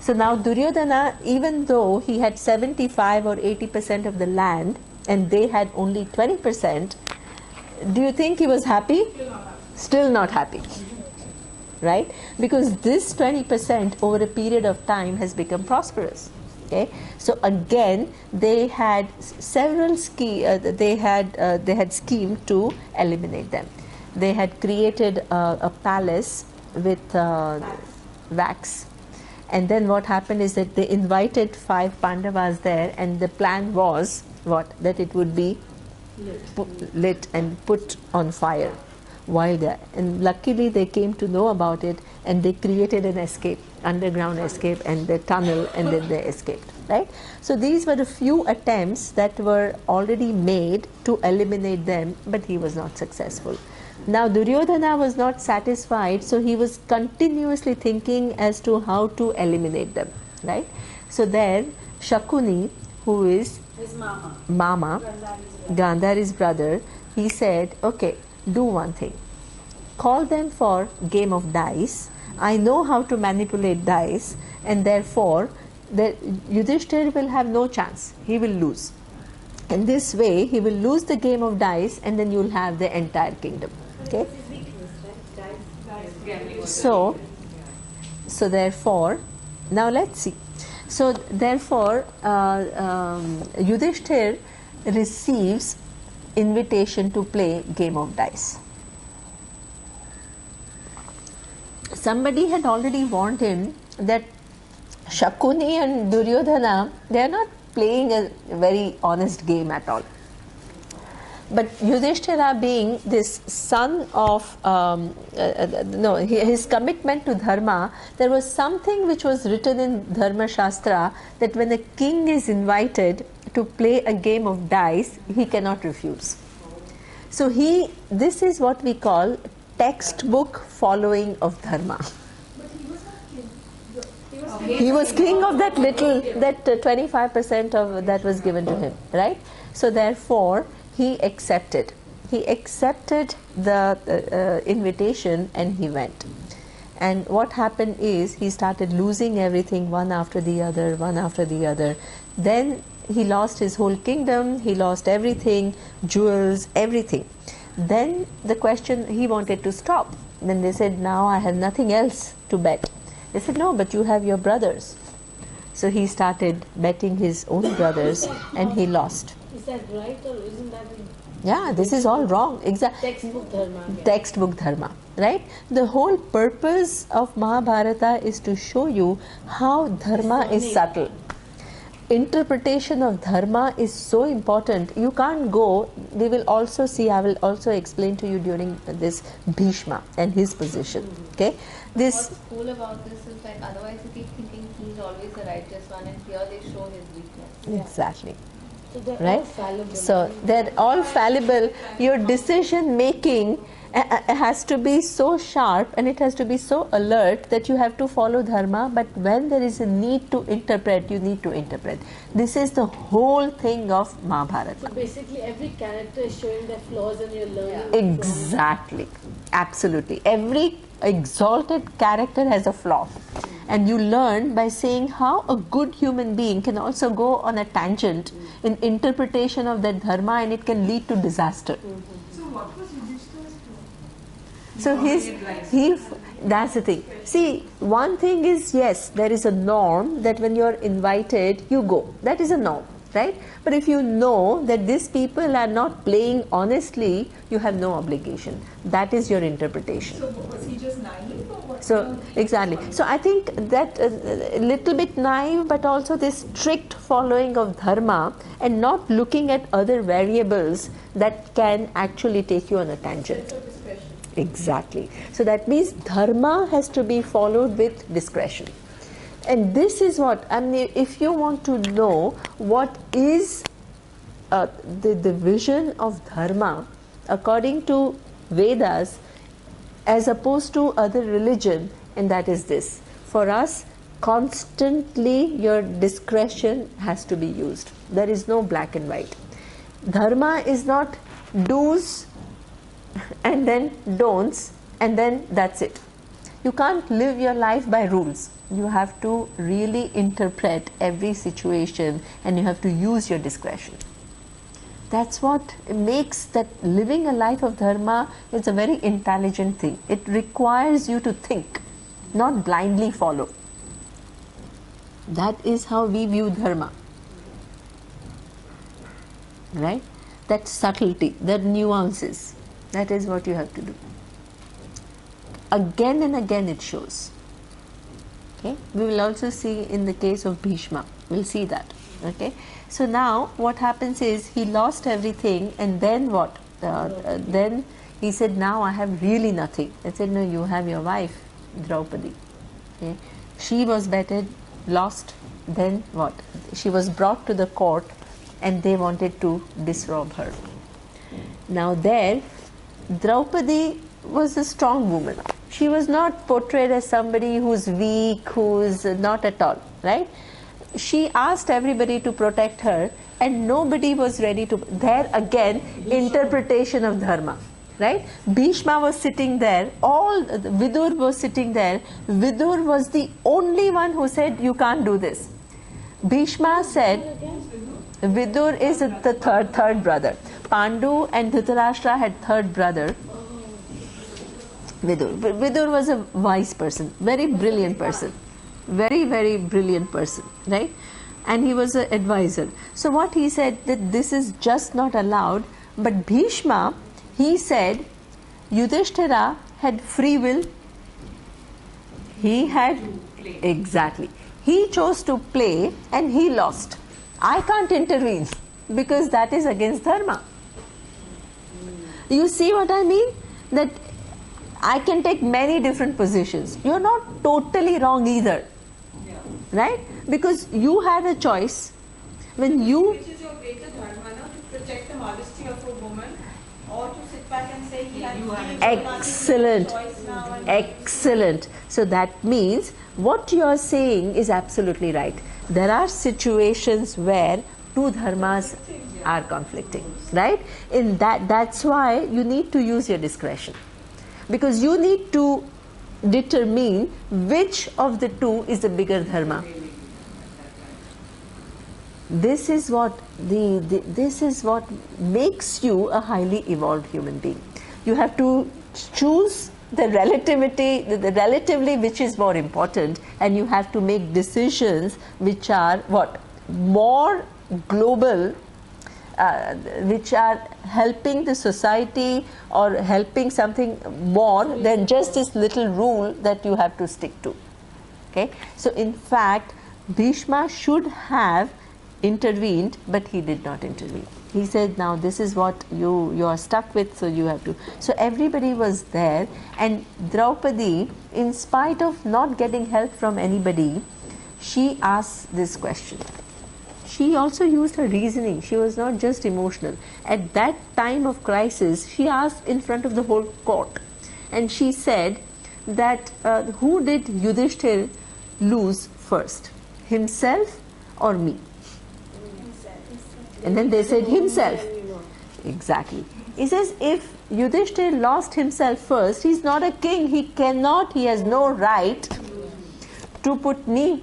So now Duryodhana, even though he had 75 or 80% of the land and they had only 20%, do you think he was happy? Still not happy. Right? Because this 20% over a period of time has become prosperous. Okay, so again they had several they had schemed to eliminate them. They had created a palace with wax, and then what happened is that they invited 5 Pandavas there, and the plan was what, that it would be lit and put on fire while there. And luckily they came to know about it, and they created an escape, underground escape, and the tunnel, and then they escaped. Right? So these were the few attempts that were already made to eliminate them, but he was not successful. Now Duryodhana was not satisfied, so he was continuously thinking as to how to eliminate them. Right? So then Shakuni, who is
His mama.
Mama,
Gandhari's
Gandhari's brother, he said, okay, do one thing. Call them for game of dice. I know how to manipulate dice, and therefore the Yudhishthir will have no chance. He will lose. In this way, he will lose the game of dice, and then you'll have the entire kingdom. Okay? So therefore, now let's see. So therefore, Yudhishthir receives invitation to play game of dice. Somebody had already warned him that Shakuni and Duryodhana, they are not playing a very honest game at all. But Yudhishthira, being this son of, his commitment to dharma, there was something which was written in Dharma Shastra that when a king is invited to play a game of dice, he cannot refuse. So this is what we call textbook following of dharma. He was king of that 25% of that was given to him, right? So therefore, he accepted the invitation, and he went. And what happened is he started losing everything one after the other. Then he lost his whole kingdom, he lost everything, jewels, everything. Then the question, he wanted to stop. Then they said, now I have nothing else to bet. They said, no, but you have your brothers. So he started betting his own brothers, and he lost.
Is that right, or isn't that
Yeah, this is all wrong.
textbook dharma?
Textbook dharma, right? The whole purpose of Mahabharata is to show you how dharma is subtle. Interpretation of dharma is so important. You can't go, we will also see, I will also explain to you during this Bhishma and his position. Okay?
What's cool about this is that otherwise you keep thinking he's always the righteous one, and here they show his weakness.
Exactly.
So they're all
Right?
fallible.
So they're all fallible. Your decision making has to be so sharp, and it has to be so alert that you have to follow dharma, but when there is a need to interpret, you need to interpret. This is the whole thing of Mahabharata.
So basically, every character is showing their flaws, and you're learning.
Exactly. Absolutely. Every exalted character has a flaw. And you learn by seeing how a good human being can also go on a tangent in interpretation of that dharma, and it can lead to disaster.
So what was Yudhishthira's flaw?
So that's the thing. See, one thing is, yes, there is a norm that when you're invited, you go. That is a norm, right? But if you know that these people are not playing honestly, you have no obligation. That is your interpretation.
So was he just naive, or what?
So exactly. So I think that a little bit naive, but also this strict following of dharma and not looking at other variables that can actually take you on a tangent. Exactly. So that means dharma has to be followed with discretion. And this is what, I mean, if you want to know what is the vision of dharma according to Vedas as opposed to other religion, and that is this. For us, constantly your discretion has to be used. There is no black and white. Dharma is not do's and then don'ts, and then that's it. You can't live your life by rules. You have to really interpret every situation, and you have to use your discretion. That's what makes that living a life of dharma is a very intelligent thing. It requires you to think, not blindly follow. That is how we view dharma. Right? That subtlety, that nuances, that is what you have to do. Again and again it shows. Okay? We will also see in the case of Bhishma, we'll see that. Okay? So now what happens is he lost everything, and then what? Then he said, now I have really nothing. I said, no, you have your wife, Draupadi. Okay? She was bettered, lost, then what? She was brought to the court and they wanted to disrobe her. Now there, Draupadi was a strong woman. She was not portrayed as somebody who's weak, who's not at all, right? She asked everybody to protect her, and nobody was ready to. There again, interpretation of dharma, right? Bhishma was sitting there, Vidur was sitting there. Vidur was the only one who said, you can't do this. Bhishma said, Vidur is the third brother. Pandu and Dhritarashtra had third brother, Vidur. Vidur was a wise person, very brilliant person. Very, very brilliant person, right? And he was an advisor. So what he said, that this is just not allowed. But Bhishma, he said, Yudhishthira had free will. He had, exactly. He chose to play and he lost. I can't intervene because that is against dharma. You see what I mean? That I can take many different positions. You're not totally wrong either. Right? Because you had a choice. When you...
Which is your greater dharma, no? To protect the modesty of a woman, or to sit back and say, he had
excellent. Excellent. So that means what you are saying is absolutely right. There are situations where two dharmas are conflicting. Right? In that's why you need to use your discretion. Because you need to determine which of the two is the bigger dharma. This is what this is what makes you a highly evolved human being. You have to choose the relativity, the relatively which is more important, and you have to make decisions which are what? More global, which are helping the society or helping something more than just this little rule that you have to stick to. Okay? So in fact, Bhishma should have intervened, but he did not intervene. He said, now this is what you are stuck with, so you have to. So everybody was there, and Draupadi, in spite of not getting help from anybody, she asked this question. She also used her reasoning. She was not just emotional. At that time of crisis, she asked in front of the whole court. And she said that who did Yudhishthir lose first? Himself or me? And then they said himself. Exactly. He says if Yudhishthir lost himself first, he's not a king. He has no right to put me.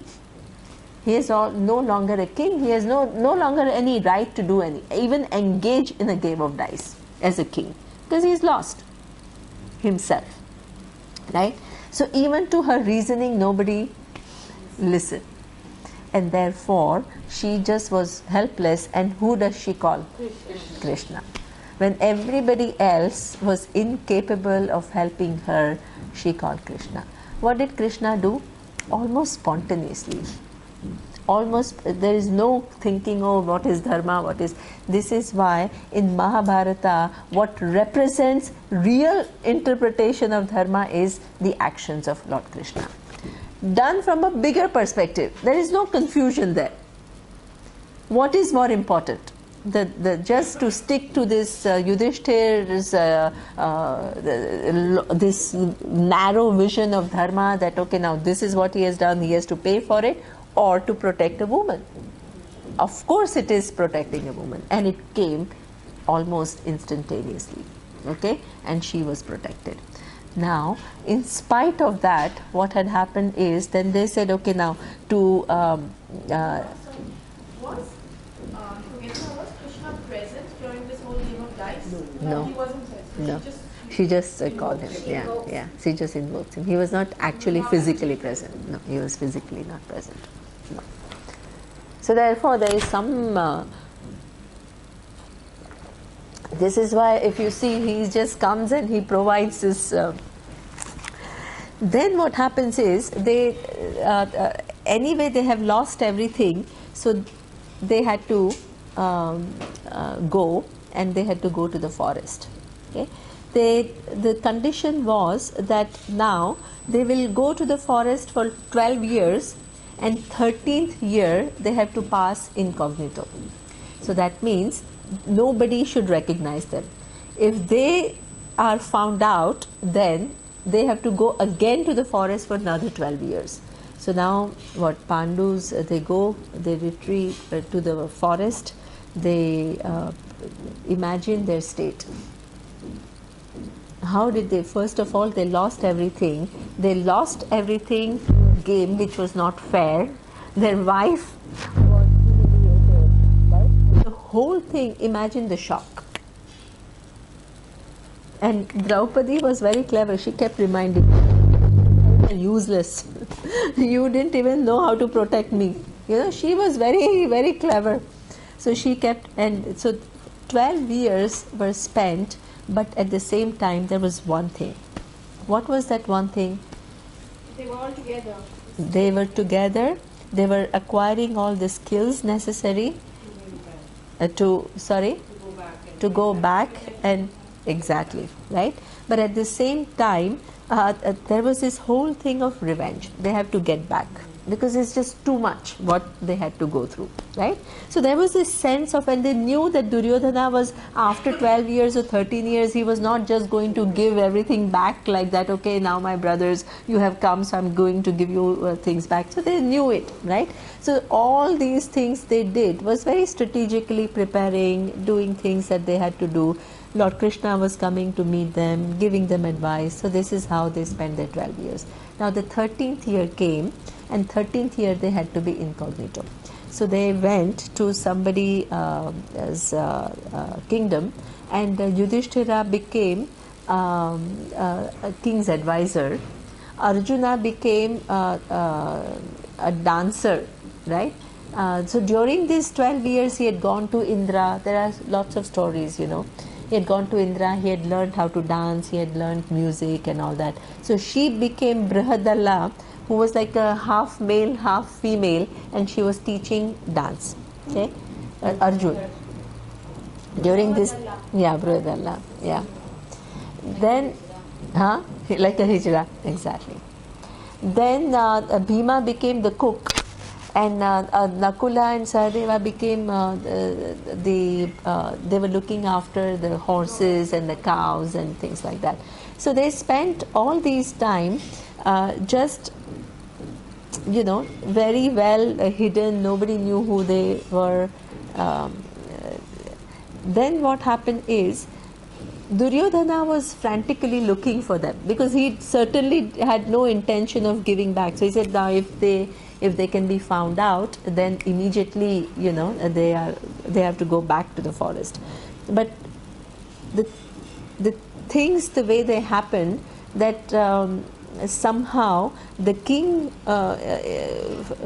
He is no longer a king. He has no longer any right to do even engage in a game of dice as a king, because he's lost himself. Right? So even to her reasoning, nobody listened. And therefore, she just was helpless. And who does she call? Krishna. When everybody else was incapable of helping her, she called Krishna. What did Krishna do? Almost spontaneously. There is no thinking, oh, what is dharma, this is why in Mahabharata what represents real interpretation of dharma is the actions of Lord Krishna, done from a bigger perspective. There is no confusion there. What is more important? Just to stick to this Yudhishthir's this narrow vision of dharma, that okay, now this is what he has done, he has to pay for it, or to protect a woman. Of course it is protecting a woman, and it came almost instantaneously. Okay, and she was protected. Now, in spite of that, what had happened is, then they said, okay, now to
Was Krishna present during
No.
He wasn't there. So
No.
she just
She just called him. Yeah, yeah. She just invoked him. He was not actually physically present. No, he was physically not present. No. So therefore, there is some. This is why, if you see, he just comes and he provides this. Then what happens is anyway they have lost everything, so they had to go, and they had to go to the forest. Okay, the condition was that now they will go to the forest for 12 years, and 13th year they have to pass incognito. So that means nobody should recognize them. If they are found out, then they have to go again to the forest for another 12 years. So now what Pandus, they go, they retreat to the forest, they imagine their state. How did they? First of all, they lost everything. They lost everything in a game which was not fair. Their wife was humiliated, right? The whole thing, imagine the shock. And Draupadi was very clever. She kept reminding him, useless. You didn't even know how to protect me. You know, she was very, very clever. So she kept, and so 12 years were spent, but at the same time there was one thing. What was that one thing?
They were all together.
They were together. They were acquiring all the skills necessary to go back and exactly, right? But at the same time, there was this whole thing of revenge. They have to get back because it's just too much what they had to go through, right? So there was this sense of, and they knew that Duryodhana was, after 12 years or 13 years, he was not just going to give everything back like that. Okay, now my brothers, you have come, so I'm going to give you things back. So they knew it, right? So all these things they did was very strategically preparing, doing things that they had to do. Lord Krishna was coming to meet them, giving them advice. So this is how they spent their 12 years. Now the 13th year came, and 13th year they had to be incognito. So they went to somebody's kingdom, and Yudhishthira became a king's advisor. Arjuna became a dancer, right? So during these 12 years he had gone to Indra. There are lots of stories, you know. He had gone to Indra, he had learned how to dance, he had learned music and all that. So she became Brihadala, who was like a half male, half female, and she was teaching dance. Okay, Arjun. During this, yeah, Brihadala, yeah. Then, like a hijra, exactly. Then Bhima became the cook, and Nakula and Sahadeva became they were looking after the horses and the cows and things like that. So they spent all these time just, you know, very well hidden. Nobody knew who they were. Then what happened is Duryodhana was frantically looking for them, because he certainly had no intention of giving back. So he said, now if they can be found out, then immediately, you know, they have to go back to the forest. But the things, the way they happened, that somehow the king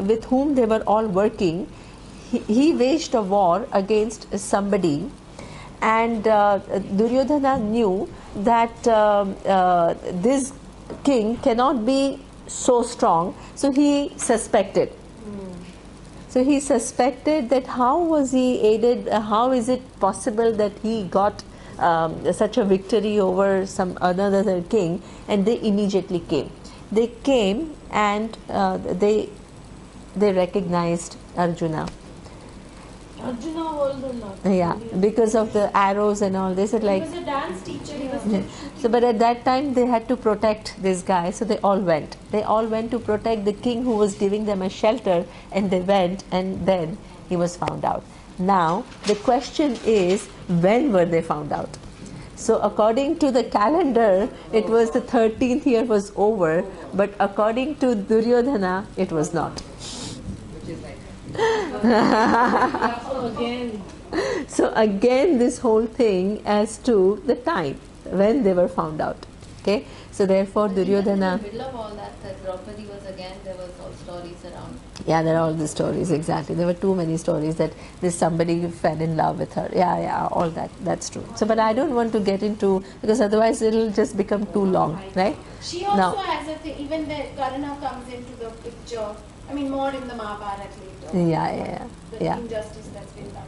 with whom they were all working, he waged a war against somebody, and Duryodhana knew that this king cannot be so strong, so he suspected. So he suspected that how was he aided, how is it possible that he got such a victory over some another king, and they immediately came. They came and they recognized Arjuna.
Arjuna was or not?
Yeah, because of the arrows and all. They said like.
He was a dance teacher. He was
So, but at that time they had to protect this guy, so they all went. They all went to protect the king who was giving them a shelter, and they went, and then he was found out. Now the question is, when were they found out? So according to the calendar, it was the 13th year was over, but according to Duryodhana, it was not.
Which is like
Again.
So again, this whole thing as to the time when they were found out. Okay, so therefore Duryodhana.
In the middle of all that Draupadi was again, there was all stories around.
Yeah, there are all the stories, exactly. There were too many stories that this somebody fell in love with her. Yeah, all that. That's true. So, but I don't want to get into, because otherwise it'll just become too long, right?
She also
Now,
has a thing, even the Karna comes into the picture. I mean, more in the Mahabharata later.
yeah.
The injustice that's been done.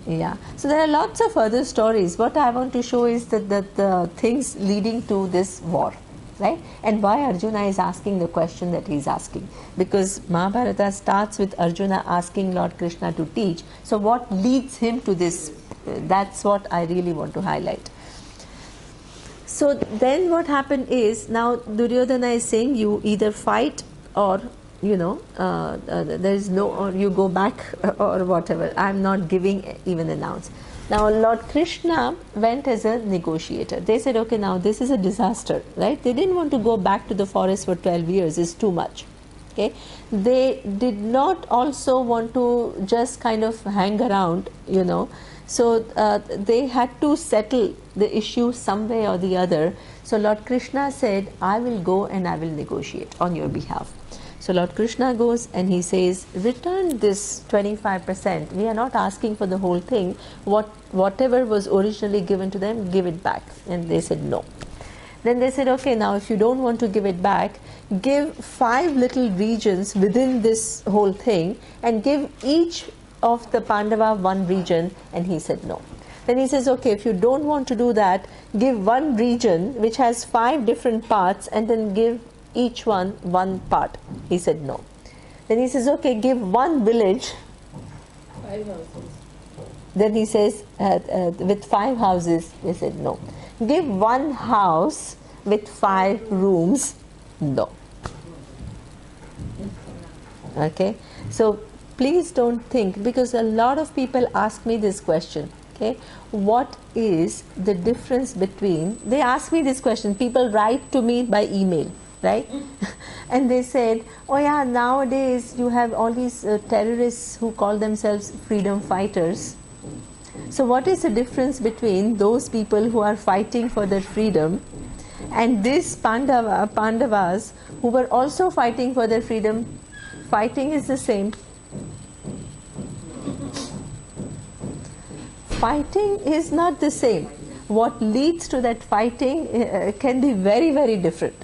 Yeah. So there are lots of other stories. What I want to show is that the things leading to this war, right? And why Arjuna is asking the question that he is asking. Because Mahabharata starts with Arjuna asking Lord Krishna to teach. So what leads him to this? That's what I really want to highlight. So then what happened is, now Duryodhana is saying you either fight or there is no, or you go back or whatever. I am not giving even an ounce. Now Lord Krishna went as a negotiator. They said, okay, now this is a disaster, right? They didn't want to go back to the forest for 12 years. It's too much. Okay, they did not also want to just kind of hang around, So they had to settle the issue some way or the other. So Lord Krishna said, I will go and I will negotiate on your behalf. So Lord Krishna goes and he says, return this 25%. We are not asking for the whole thing. Whatever was originally given to them, give it back. And they said no. Then they said, okay, now if you don't want to give it back, give 5 little regions within this whole thing and give each of the Pandava one region. And he said no. Then he says, okay, if you don't want to do that, give one region which has 5 different parts and then give each one part. He said no. Then he says, okay, give one village.
5 houses.
Then he says, with 5 houses. They said no. Give one house with 5 rooms. No. Okay. So please don't think, because a lot of people ask me this question. Okay, what is the difference between? They ask me this question. People write to me by email. Right? And they said, oh yeah, nowadays you have all these terrorists who call themselves freedom fighters. So what is the difference between those people who are fighting for their freedom and these Pandavas who were also fighting for their freedom? Fighting is the same. Fighting is not the same. What leads to that fighting can be very, very different.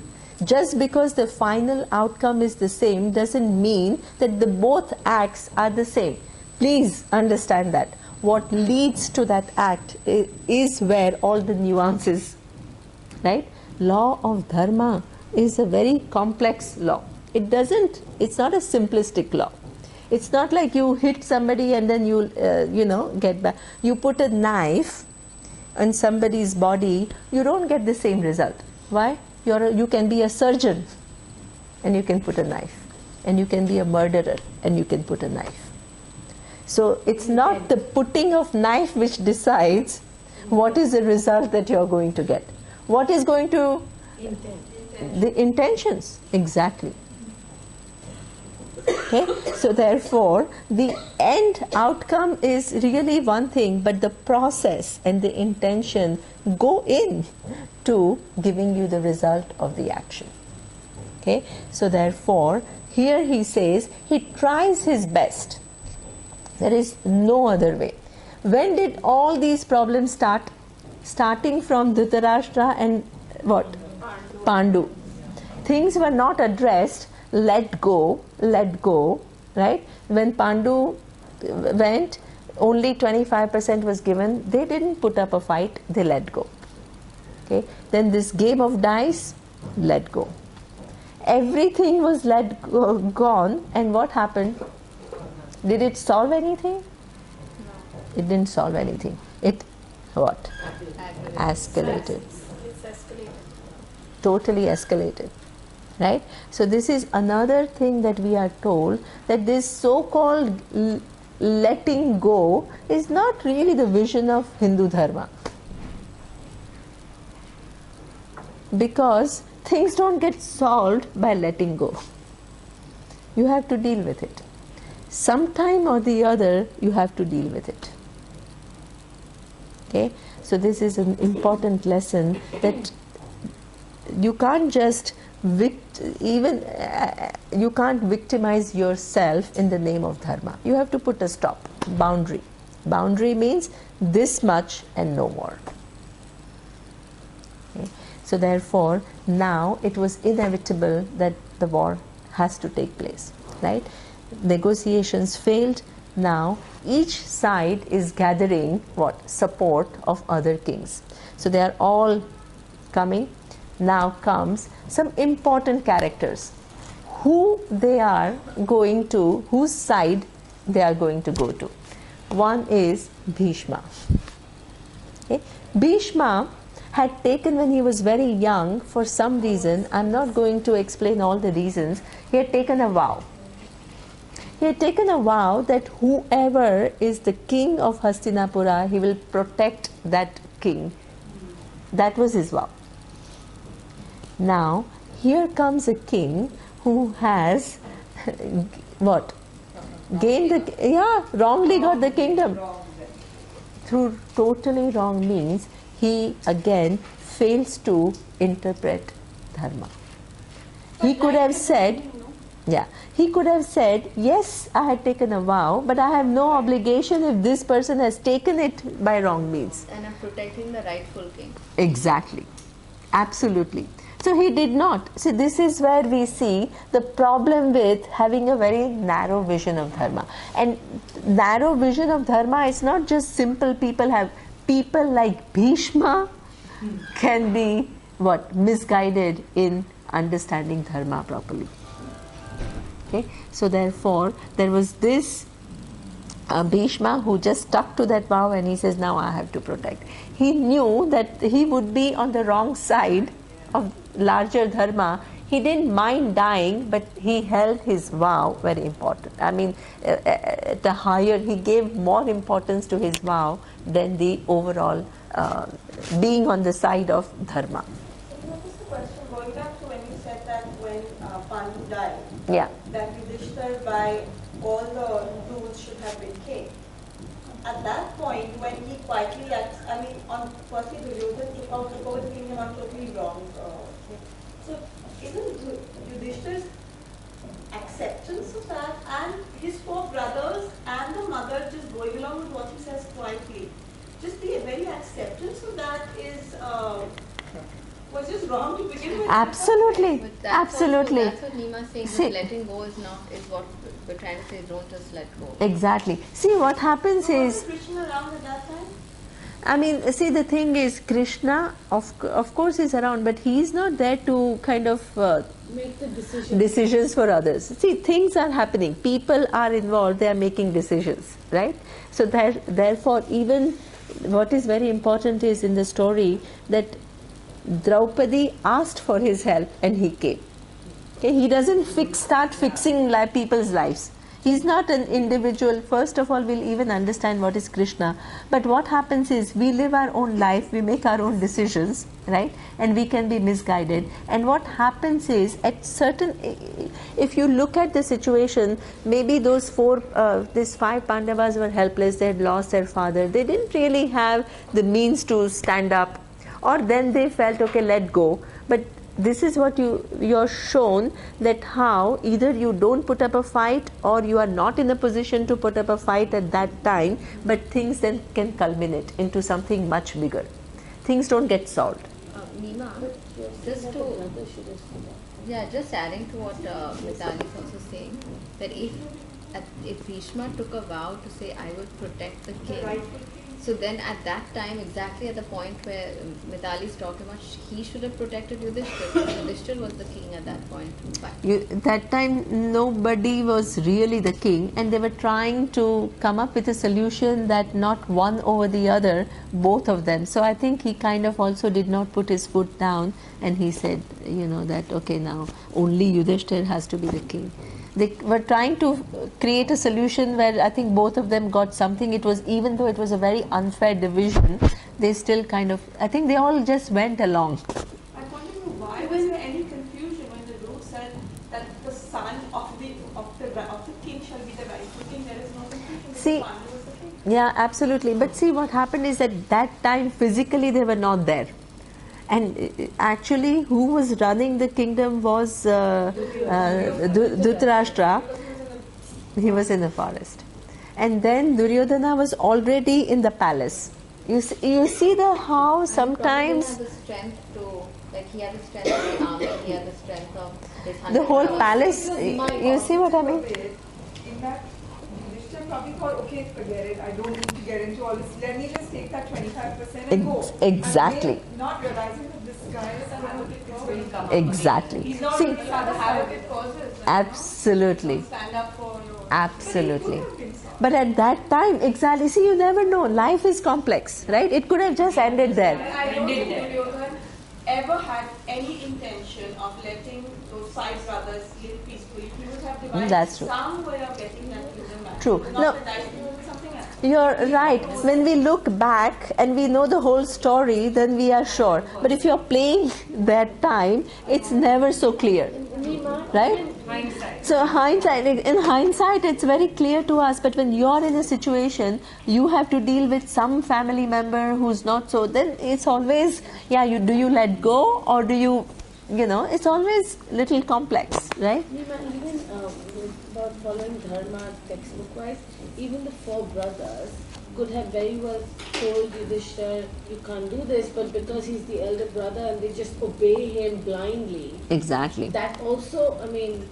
Just because the final outcome is the same doesn't mean that the both acts are the same. Please understand that. What leads to that act is where all the nuances, right? Law of dharma is a very complex law. It's not a simplistic law. It's not like you hit somebody and then you get back. You put a knife on somebody's body, you don't get the same result. Why? You can be a surgeon and you can put a knife, and you can be a murderer and you can put a knife. So it's not the putting of knife which decides what is the result that you're going to get. What is going to? The intentions. Exactly. Okay, so therefore the end outcome is really one thing, but the process and the intention go in to giving you the result of the action. Okay, so therefore here he says he tries his best. There is no other way. When did all these problems start? Starting from Dhritarashtra and what? Pandu. Things were not addressed. Let go, right? When Pandu went, only 25% was given. They didn't put up a fight, they let go. Okay. Then this game of dice, let go. Everything was gone, and what happened? Did it solve anything? No. It didn't solve anything. It what? Escalated.
It's escalated.
Totally escalated. Right? So this is another thing that we are told, that this so-called letting go is not really the vision of Hindu Dharma. Because things don't get solved by letting go. You have to deal with it. sometime or the other you have to deal with it. Okay, so this is an important lesson, that you can't just you can't victimize yourself in the name of dharma. You have to put a stop, boundary. Boundary means this much and no more. Okay. So therefore, now it was inevitable that the war has to take place, right? Negotiations failed. Now each side is gathering what? Support of other kings. So they are all coming. Now comes some important characters, who they are going to, whose side they are going to go to. One is Bhishma. Okay. Bhishma had taken, when he was very young, for some reason, I'm not going to explain all the reasons, he had taken a vow. He had taken a vow that whoever is the king of Hastinapura, he will protect that king. That was his vow. Now, here comes a king who has what? Wrongly got the kingdom. Through totally wrong means, he again fails to interpret dharma. He could have said, yes, I had taken a vow, but I have no obligation if this person has taken it by wrong means.
And I'm protecting the rightful king.
Exactly. Absolutely. So he did not. So this is where we see the problem with having a very narrow vision of dharma. And narrow vision of dharma is not just simple people have. People like Bhishma can be misguided in understanding dharma properly. Okay. So therefore, there was this Bhishma who just stuck to that vow, and he says, now I have to protect. He knew that he would be on the wrong side of larger dharma. He didn't mind dying, but he held his vow very important. I mean, he gave more importance to his vow than the overall being on the side of dharma.
What was the question? Going back to when you said that when Pandu died, that Yudhishthir by all the rules should have been king. At that point, when he quietly firstly Duryodhana took over the kingdom on totally wrong. So isn't Yudhishthir's acceptance of that and his four brothers and the mother just going along with what he says quietly, just the very acceptance of that is was just wrong to begin with?
Absolutely. Absolutely.
That's what Nima is saying.
See,
letting go is what we're trying to say. Don't just let go.
Exactly. See, what happens is,
Was Krishna around at that time?
I mean, see, the thing is, Krishna, of course, is around, but he is not there to kind of
make the
decisions for others. See, things are happening. People are involved. They are making decisions, right? So therefore, even what is very important is in the story that Draupadi asked for his help and he came. Okay? He doesn't start fixing people's lives. He's not an individual. First of all, we'll even understand what is Krishna. But what happens is, we live our own life, we make our own decisions, right? And we can be misguided. And what happens is, if you look at the situation, maybe these 5 Pandavas were helpless, they had lost their father. They didn't really have the means to stand up. Or then they felt, okay, let go. But this is what you're shown, that how either you don't put up a fight or you are not in a position to put up a fight at that time, but things then can culminate into something much bigger. Things don't get solved.
Nima, just adding to what Mitali is also saying, that if Bhishma took a vow to say, I will protect the king, so then at that time, exactly at the point where Mitali is talking about, he should have protected Yudhishthir. Yudhishthir was the king at that point.
That time, nobody was really the king, and they were trying to come up with a solution that not one over the other, both of them. So I think he kind of also did not put his foot down, and he said, that okay, now only Yudhishthir has to be the king. They were trying to create a solution where I think both of them got something. It was, even though it was a very unfair division, they still I think they all just went along.
I want to know, why was there any confusion when the rule said that the son of the king shall be the rightful
see, yeah, absolutely. But see, what happened is at that time physically they were not there. And actually, who was running the kingdom was Dhritarashtra. He was in the forest. And then Duryodhana was already in the palace. You see how sometimes
He had the strength to, like he had the strength of the army, he had the strength of his
the whole
100
palace, you see what I mean?
In that, Yudhishthira probably thought, okay, forget it, I don't need to get into all this. Let me just take that 25% and go.
Exactly.
And not realizing that this guy is going to come up.
Exactly.
He's not
See,
going to have it causes.
absolutely.
Stand up for your.
Absolutely. But at that time, exactly, see, you never know. Life is complex, right? It could have just ended there.
I don't think Duryodhana ever had any intention of letting those 5 brothers live peacefully. He would have devised
That's true.
some way of getting them to them back.
True.
Not
No.
the dice, it would be something else.
You're right. When we look back and we know the whole story, then we are sure. But if you're playing that time, it's never so clear. Right? So in hindsight, it's very clear to us. But when you're in a situation, you have to deal with some family member who's not so. Then it's always, yeah. Do you let go or do you, it's always little complex, right?
Nima, even about following dharma textbook-wise, even the 4 brothers could have very well told Yudhishthira, you can't do this, but because he's the elder brother and they just obey him blindly.
Exactly.
That also, I mean,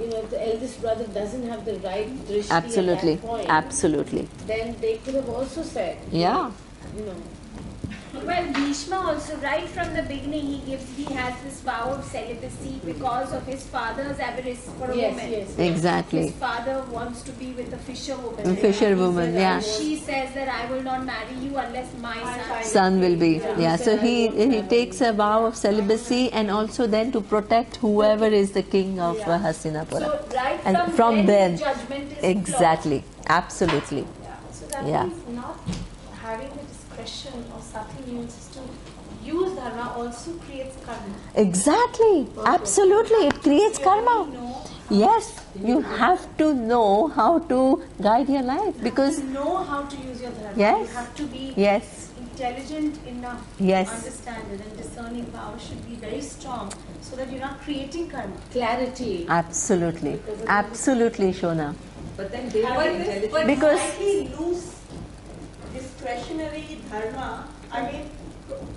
if the eldest brother doesn't have the right drishti
Absolutely.
at that point,
Absolutely.
then they could have also said,
Yeah.
Well, Bhishma also, right from the beginning, he has this vow of celibacy because of his father's avarice for a woman.
Yes.
Exactly.
His father wants to be with a fisherwoman.
Fisherwoman, yeah.
She says that I will not marry you unless my
Son will be, yeah. So he takes a vow of celibacy and also then to protect whoever is the king of Hastinapura.
So right
And
from
then,
his judgment is
exactly, absolutely,
So that
yeah.
means not having the discretion or subtle nuances to use dharma also creates karma.
Exactly, absolutely. It creates karma. Yes, you have to know how to guide your life because
To know how to use your dharma,
Yes.
you have to be
yes,
intelligent enough
Yes.
to understand it, and discerning power should be very strong so that you're not creating karma.
clarity.
absolutely, absolutely, Shona.
But then they were
But
intelligent.
Because-
slightly loose discretionary dharma, I mean,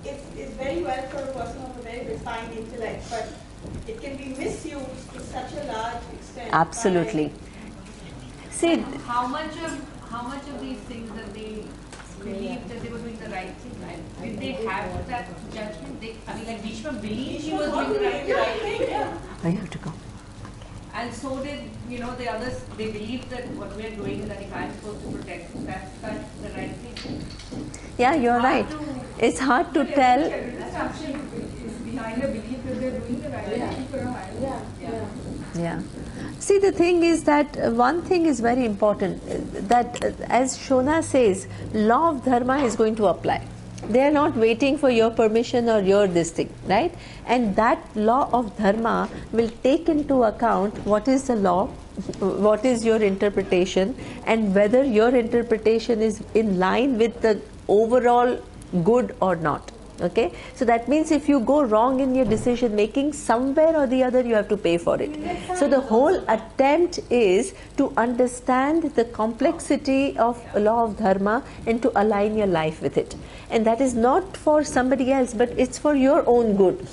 it's very well for a person of a very refined intellect, but it can be misused to such a large extent.
Absolutely. See,
How much of these things that they believed that they were doing the right thing, right? Did they have that judgment? Like Bhishma believed he was doing the right thing,
I have to go.
and so did the others. They believed that what we are doing, that if I'm supposed to protect, that's the right thing.
Yeah, you're right. It's hard to tell.
Behind a belief that they're doing the right thing for a higher.
Yeah. See, the thing is that one thing is very important, that as Shona says, law of dharma is going to apply. They are not waiting for your permission or your this thing, right? And that law of dharma will take into account what is the law, what is your interpretation, and whether your interpretation is in line with the overall good or not. Okay, so that means if you go wrong in your decision making, somewhere or the other you have to pay for it. So the whole attempt is to understand the complexity of law of dharma and to align your life with it. And that is not for somebody else, but it's for your own good.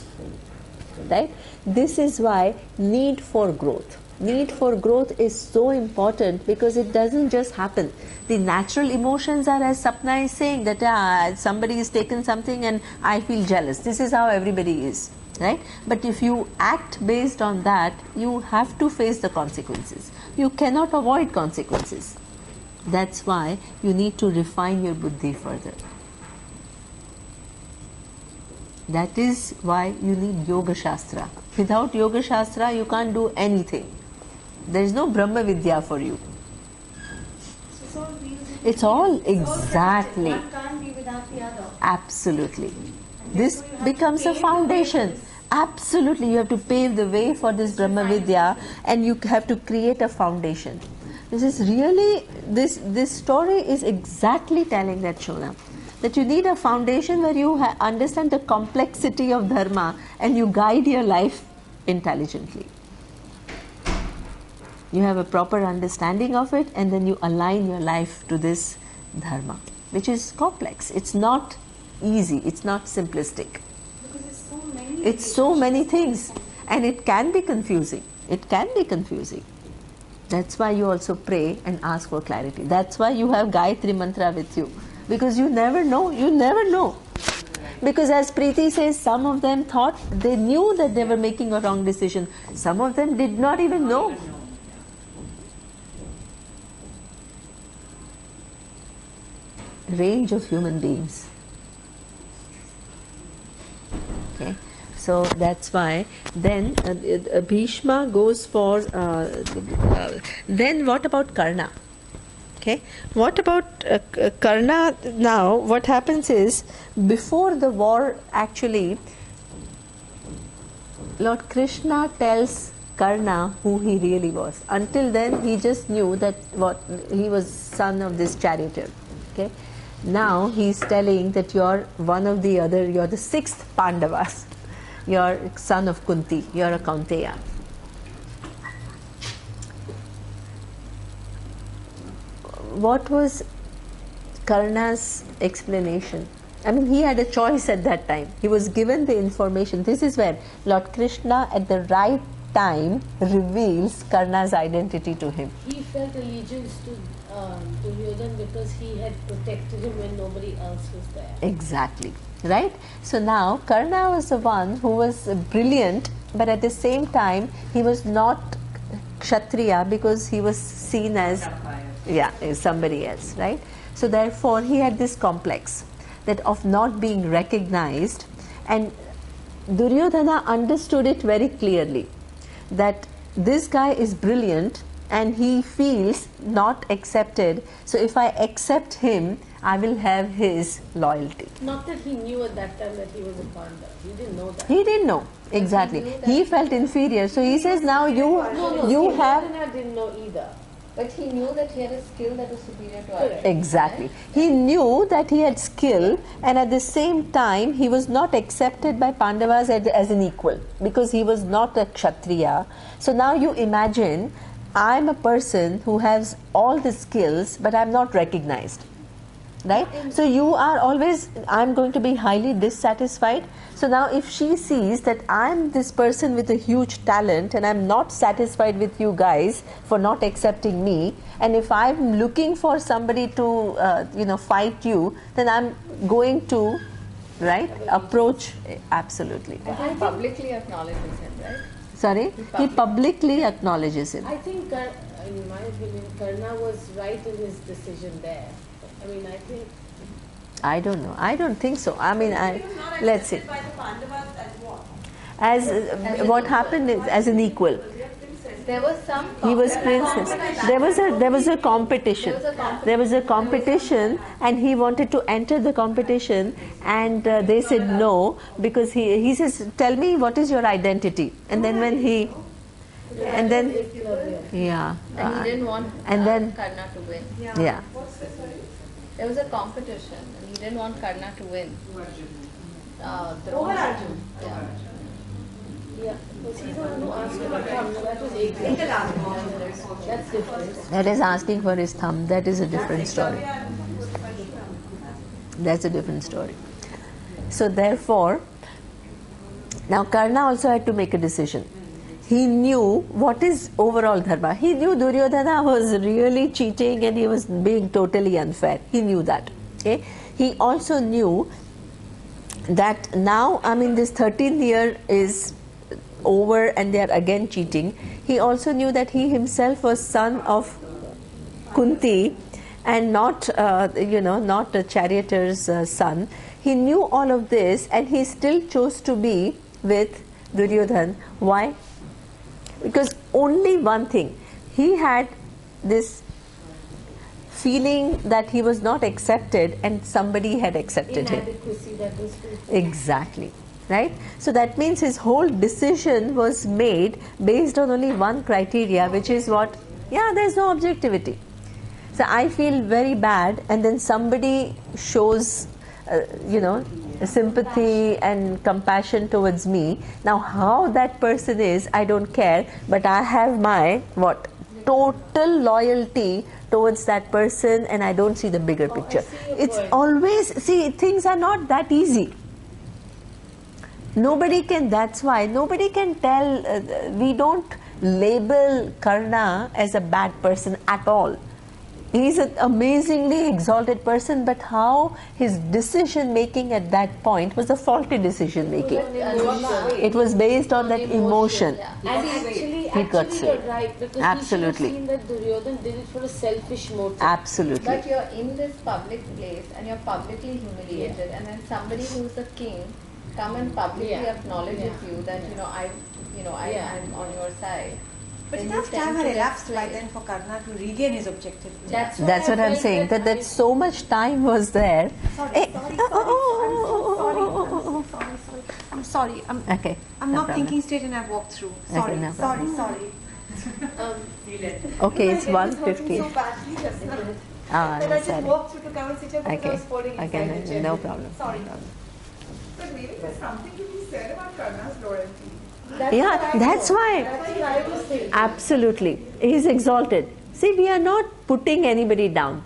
Right? This is why need for growth. Need for growth is so important because it doesn't just happen. The natural emotions are, as Sapna is saying, that somebody has taken something and I feel jealous. This is how everybody is, right? But if you act based on that, you have to face the consequences. You cannot avoid consequences. That's why you need to refine your buddhi further. That is why you need Yoga Shastra. Without Yoga Shastra, you can't do anything. There is no Brahma Vidya for you. It's all exactly.
One can't be without the other.
Absolutely. This becomes a foundation. Absolutely. You have to pave the way for this Brahma Vidya and you have to create a foundation. This is really, this story is exactly telling that, Shona, that you need a foundation where you understand the complexity of dharma and you guide your life intelligently. You have a proper understanding of it and then you align your life to this dharma, which is complex. It's not easy, it's not simplistic.
Because
it's so many things and it can be confusing. It can be confusing. That's why you also pray and ask for clarity. That's why you have Gayatri Mantra with you. Because you never know, Because as Preeti says, some of them thought they knew that they were making a wrong decision. Some of them did not even know. Range of human beings. Okay. So that's why then Bhishma goes for then what about Karna? Okay, what about Karna now? What happens is, before the war actually, Lord Krishna tells Karna who he really was. Until then he just knew that he was son of this charioteer. Okay, now he's telling that you're one of the other, you're the sixth Pandavas. You're son of Kunti, you're a Kaunteya. What was Karna's explanation? I mean, he had a choice at that time. He was given the information. This is where Lord Krishna at the right time reveals Karna's identity to him.
He felt allegiance to Duryodhana because he had protected him when nobody else was there.
Exactly. Right? So now Karna was the one who was brilliant, but at the same time he was not Kshatriya because he was seen as somebody else, right? So therefore he had this complex that of not being recognized, and Duryodhana understood it very clearly that this guy is brilliant and he feels not accepted, so if I accept him I will have his loyalty.
Not that he knew at that time that he was a Pandava. He didn't know that.
He didn't know, exactly. He felt inferior. So he says, now you have...
Duryodhana didn't know either.
But he knew that he had a skill that was superior to others.
Exactly. He knew that he had skill, and at the same time he was not accepted by Pandavas as an equal because he was not a Kshatriya. So now you imagine, I'm a person who has all the skills but I'm not recognized. Right? So you are always, I'm going to be highly dissatisfied. So now if she sees that I'm this person with a huge talent and I'm not satisfied with you guys for not accepting me, and if I'm looking for somebody to fight you, then I'm going to approach. Absolutely.
He publicly acknowledges him, right?
Sorry? He publicly acknowledges him.
I think, in my opinion, Karna was right in his decision there. I mean, I think...
I don't know. I don't think so. I mean, let's see.
By the Pandavas as what?
As what happened is as an equal.
There was some...
He was princess. There was a competition. There was a competition and he wanted to enter the competition, and they said no, because he says, tell me what is your identity. And then when he... And then... Yeah.
And he didn't want Karna to win.
Yeah.
There was a competition and he didn't want Karna to win.
Over Arjun.
Yeah, because he's the one who asked for the thumb. That was Ekdal. That's different.
That is asking for his thumb. That is a different story. That's a different story. So therefore, now Karna also had to make a decision. He knew what is overall dharma. He knew Duryodhana was really cheating and he was being totally unfair. He knew that. Okay. He also knew that now, I mean, this 13th year is over and they are again cheating. He also knew that he himself was son of Kunti and not not a charioteer's son. He knew all of this and he still chose to be with Duryodhana. Why? Because only one thing, he had this feeling that he was not accepted and somebody had accepted him.
Inadequacy, that was
Exactly. Right? So that means his whole decision was made based on only one criteria, which is what? Yeah, there's no objectivity. So I feel very bad, and then somebody shows, sympathy and compassion towards me. Now, how that person is, I don't care, but I have my total loyalty towards that person, and I don't see the bigger picture. It's always, things are not that easy. Nobody can. That's why nobody can tell. We don't label Karna as a bad person at all. He's an amazingly exalted person, but how his decision making at that point was a faulty decision making. It was based on that emotion.
And actually
got
you're right, because
absolutely.
he should have seen that Duryodhan did it for a selfish motive.
Absolutely.
But you're in this public place and you're publicly humiliated, and then somebody who's a king come and publicly acknowledges you that I'm on your side.
But enough time had elapsed by then for Karna to regain his objective.
That's what I'm saying. That so much time was there.
Sorry. I'm sorry.
Okay.
I'm not thinking straight, and I've walked through. Sorry.
Okay, no
sorry.
Okay, it's 1:50.
So badly just now.
Ah,
Then I just
sorry.
walked through to come and sit here because I was falling inside the
Okay,
chair.
no problem.
Sorry.
But maybe there's something to be said about Karna's loyalty.
That's why.
That's what I was saying.
Absolutely. He's exalted. See, we are not putting anybody down.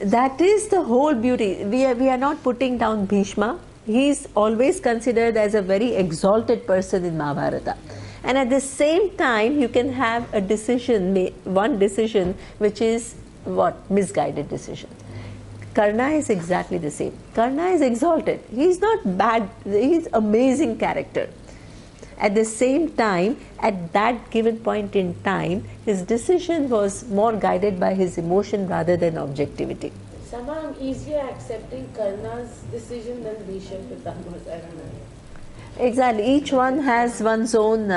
That is the whole beauty. We are not putting down Bhishma. He's always considered as a very exalted person in Mahabharata. And at the same time, you can have a decision, one decision, which is misguided decision. Karna is exactly the same. Karna is exalted. He's not bad. He's amazing character. At the same time, at that given point in time, his decision was more guided by his emotion rather than objectivity.
Somehow I'm easier accepting Karna's decision than Bhishma Pitama's. I don't know.
Exactly. Each one has one's own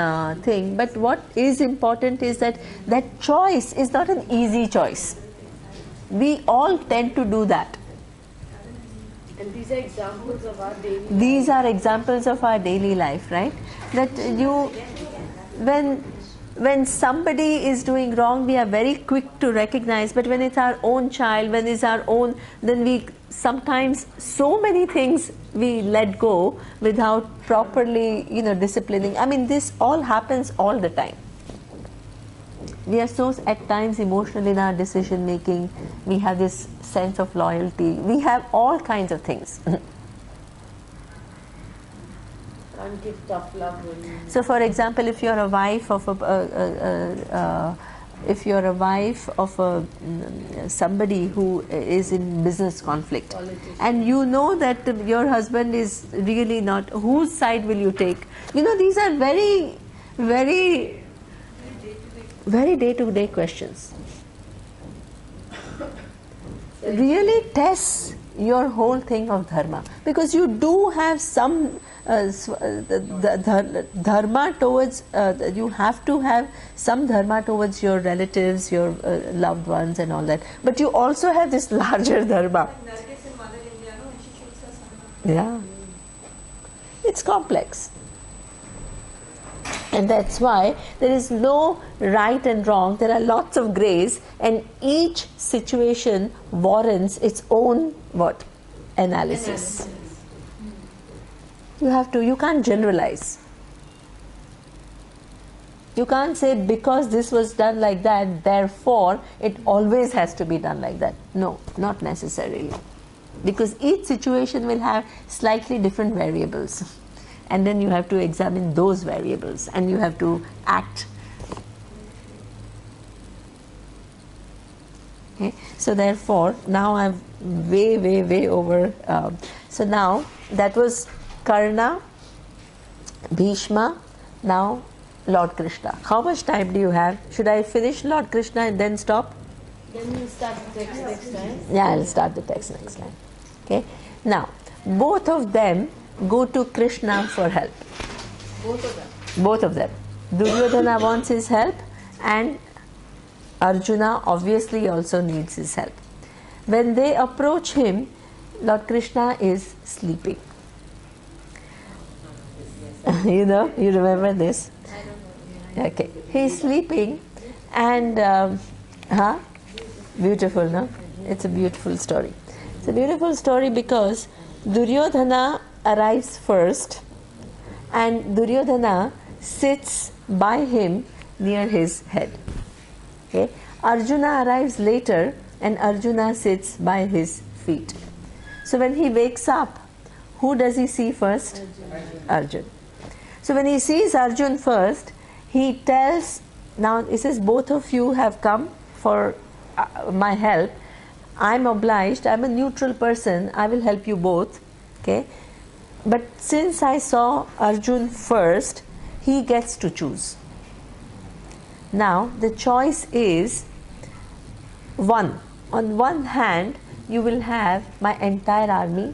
thing. But what is important is that choice is not an easy choice. We all tend to do that.
And these are examples of our daily life.
These are examples of our daily life, right? That when somebody is doing wrong, we are very quick to recognize, but when it's our own child, when it's our own, then we sometimes, so many things we let go without properly, disciplining. I mean, this all happens all the time. We are so at times emotional in our decision making. We have this sense of loyalty. We have all kinds of things.
Can't give tough love when
So, for example, if you're a wife of somebody who is in business conflict, and you know that your husband is really not, whose side will you take? These are very, very, very day-to-day questions. Really tests your whole thing of dharma, because you do have some the dharma towards, you have to have some dharma towards your relatives, your loved ones and all that, but you also have this larger dharma. Yeah, it's complex, and that's why there is no right and wrong. There are lots of grays, and each situation warrants its own analysis. You can't generalize. You can't say because this was done like that, therefore it always has to be done like that. No, not necessarily. Because each situation will have slightly different variables. And then you have to examine those variables and you have to act. Okay? So therefore, now I'm way over. So now that was Karna, Bhishma, now Lord Krishna. How much time do you have? Should I finish Lord Krishna and then stop?
Then we'll start the text next time.
Yeah, I'll start the text next time. Okay. Now, both of them go to Krishna for help. Both of them. Duryodhana wants his help, and Arjuna obviously also needs his help. When they approach him, Lord Krishna is sleeping. You remember this? Okay. He's sleeping, And beautiful, no? It's a beautiful story. It's a beautiful story because Duryodhana arrives first, and Duryodhana sits by him near his head. Okay? Arjuna arrives later, and Arjuna sits by his feet. So when he wakes up, who does he see first? Arjun. So when he sees Arjun first, he tells, now he says, both of you have come for my help. I'm obliged, I'm a neutral person, I will help you both. Okay? But since I saw Arjun first, he gets to choose. Now the choice is one. On one hand, you will have my entire army,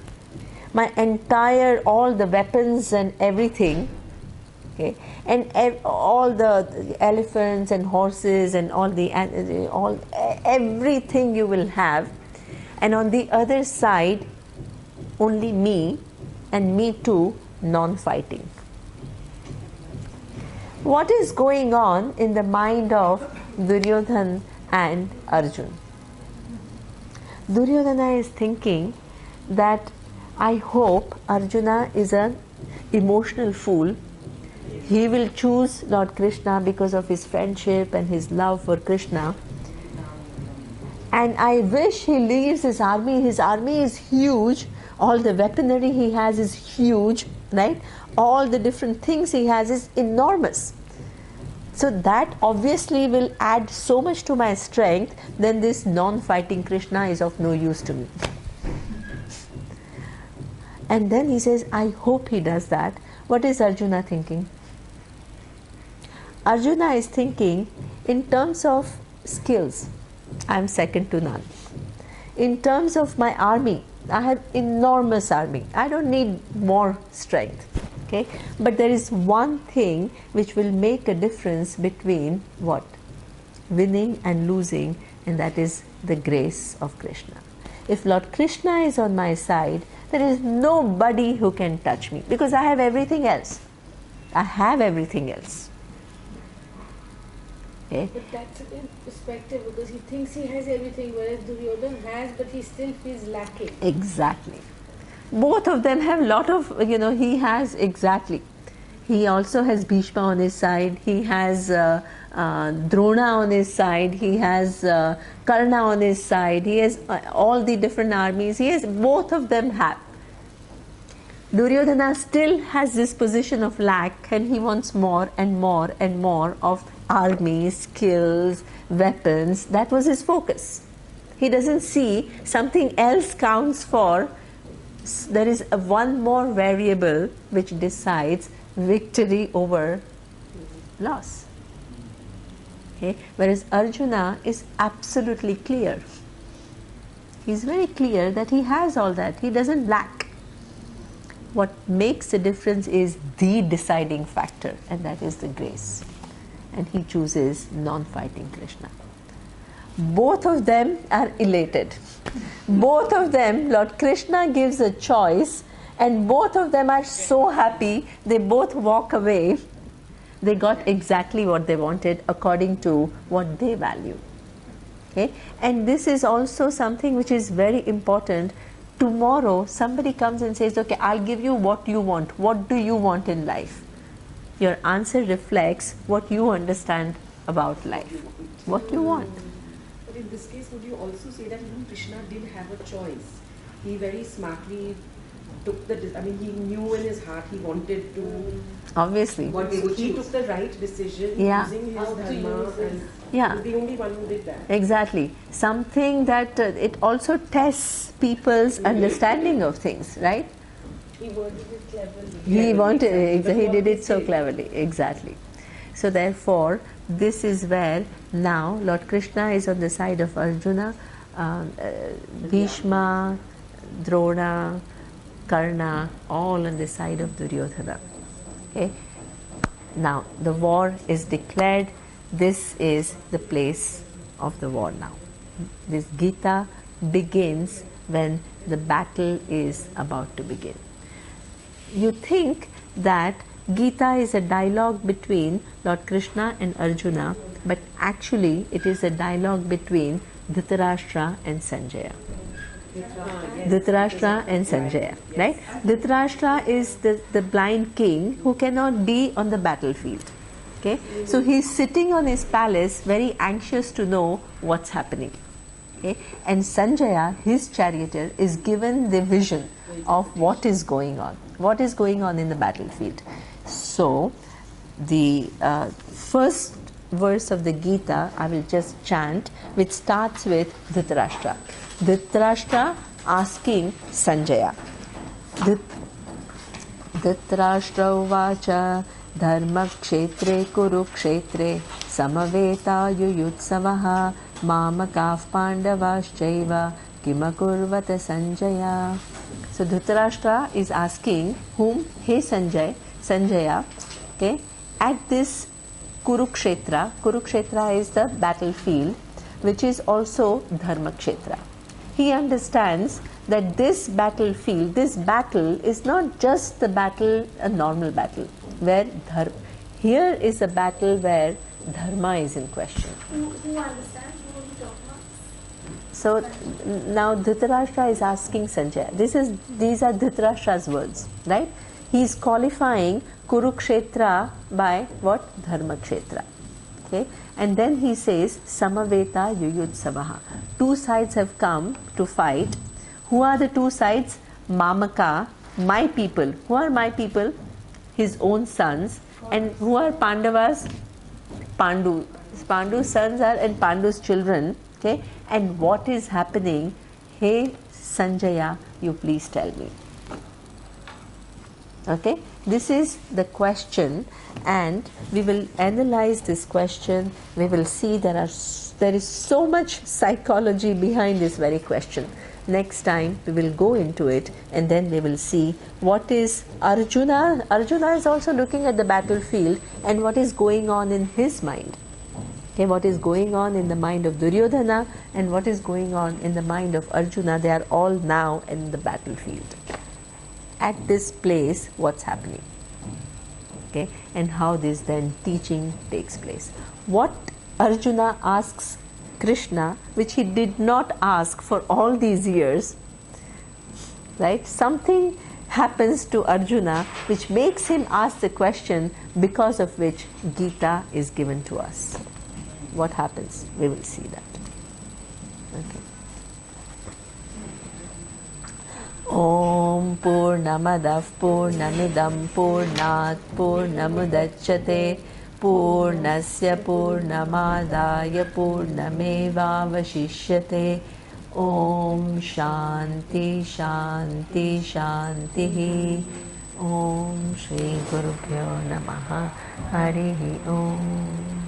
my entire, all the weapons and everything, okay, and all the elephants and horses and everything you will have, and on the other side, only me, and me too, non-fighting. What is going on in the mind of Duryodhana and Arjun? Duryodhana is thinking that I hope Arjuna is an emotional fool. He will choose Lord Krishna because of his friendship and his love for Krishna. And I wish he leaves his army. His army is huge. All the weaponry he has is huge, right? All the different things he has is enormous. So that obviously will add so much to my strength, then this non-fighting Krishna is of no use to me. And then he says, I hope he does that. What is Arjuna thinking? Arjuna is thinking in terms of skills, I am second to none. In terms of my army, I have enormous army. I don't need more strength. Okay? But there is one thing which will make a difference between what? Winning and losing, and that is the grace of Krishna. If Lord Krishna is on my side, there is nobody who can touch me because I have everything else. I have everything else. Okay?
But that's in perspective because he thinks he has everything, whereas Duryodhana has, but he still feels lacking.
Exactly. Both of them have a lot of, he has, exactly. He also has Bhishma on his side, he has Drona on his side, he has Karna on his side, he has all the different armies, he has, both of them have. Duryodhana still has this position of lack, and he wants more and more and more of armies, skills, weapons. That was his focus. He doesn't see something else counts for. There is one more variable which decides victory over loss. Okay? Whereas Arjuna is absolutely clear. He is very clear that he has all that. He doesn't lack. What makes the difference is the deciding factor, and that is the grace. And he chooses non-fighting Krishna. Both of them are elated. Both of them, Lord Krishna gives a choice, and both of them are so happy. They both walk away. They got exactly what they wanted according to what they value. Okay? And this is also something which is very important. Tomorrow somebody comes and says, okay, I'll give you what you want. What do you want in life? Your answer reflects what you understand about life. What you want.
But in this case, would you also say that even Krishna did have a choice? He very smartly took he knew in his heart he wanted to.
Obviously.
He took the right decision using his dharma, and he was the only one who did that.
Exactly. Something that it also tests people's understanding of things, right?
He worded it cleverly.
He did it so cleverly, exactly. So therefore, this is where now Lord Krishna is on the side of Arjuna, Bhishma, Drona, Karna, all on the side of Duryodhana. Okay. Now the war is declared. This is the place of the war now. This Gita begins when the battle is about to begin. You think that Gita is a dialogue between Lord Krishna and Arjuna, but actually it is a dialogue between Dhritarashtra and Sanjaya. Dhritarashtra and Sanjaya, right? Dhritarashtra is the blind king who cannot be on the battlefield. Okay, so he's sitting on his palace, very anxious to know what's happening. Okay, and Sanjaya, his charioteer, is given the vision of what is going on in the battlefield. So, the first verse of the Gita I will just chant, which starts with Dhritarashtra. Dhritarashtra asking Sanjaya. Dhritarashtra uvacha dharma kshetre kurukshetre samaveta yuyutsavaha mamakav pandavaschaiva kimakurvata Sanjaya. So Dhritarashtra is asking whom? Hey Sanjaya, okay, at this Kurukshetra. Kurukshetra is the battlefield, which is also Dharmakshetra. He understands that this battlefield, this battle is not just the battle, a normal battle, where here is a battle where Dharma is in question.
Who understands? Who are you talking about?
So now Dhritarashtra is asking Sanjaya. These are Dhritarashtra's words, right? He is qualifying Kurukshetra by what? Dharmakshetra. Okay, and then he says Samaveta Yuyutsavaha. Two sides have come to fight. Who are the two sides? Mamaka, my people. Who are my people? His own sons. And who are Pandavas? Pandu. Pandu's sons are and Pandu's children. Okay, and what is happening? Hey Sanjaya, you please tell me. Okay, this is the question, and we will analyze this question. We will see there is so much psychology behind this very question. Next time we will go into it, and then we will see what is Arjuna. Arjuna is also looking at the battlefield and what is going on in his mind. Okay, what is going on in the mind of Duryodhana and what is going on in the mind of Arjuna. They are all now in the battlefield. At this place, what's happening? Okay, and how this then teaching takes place. What Arjuna asks Krishna, which he did not ask for all these years, right? Something happens to Arjuna which makes him ask the question, because of which Gita is given to us. What happens? We will see that. Okay. Om Purnamadav Purnamidam Purnat Purnamudachyate Purnasya Purnamadaya Purnamevavashishyate. Om Shanti Shanti Shanti. Om Shri Gurubhyo Namaha. Harihi Om.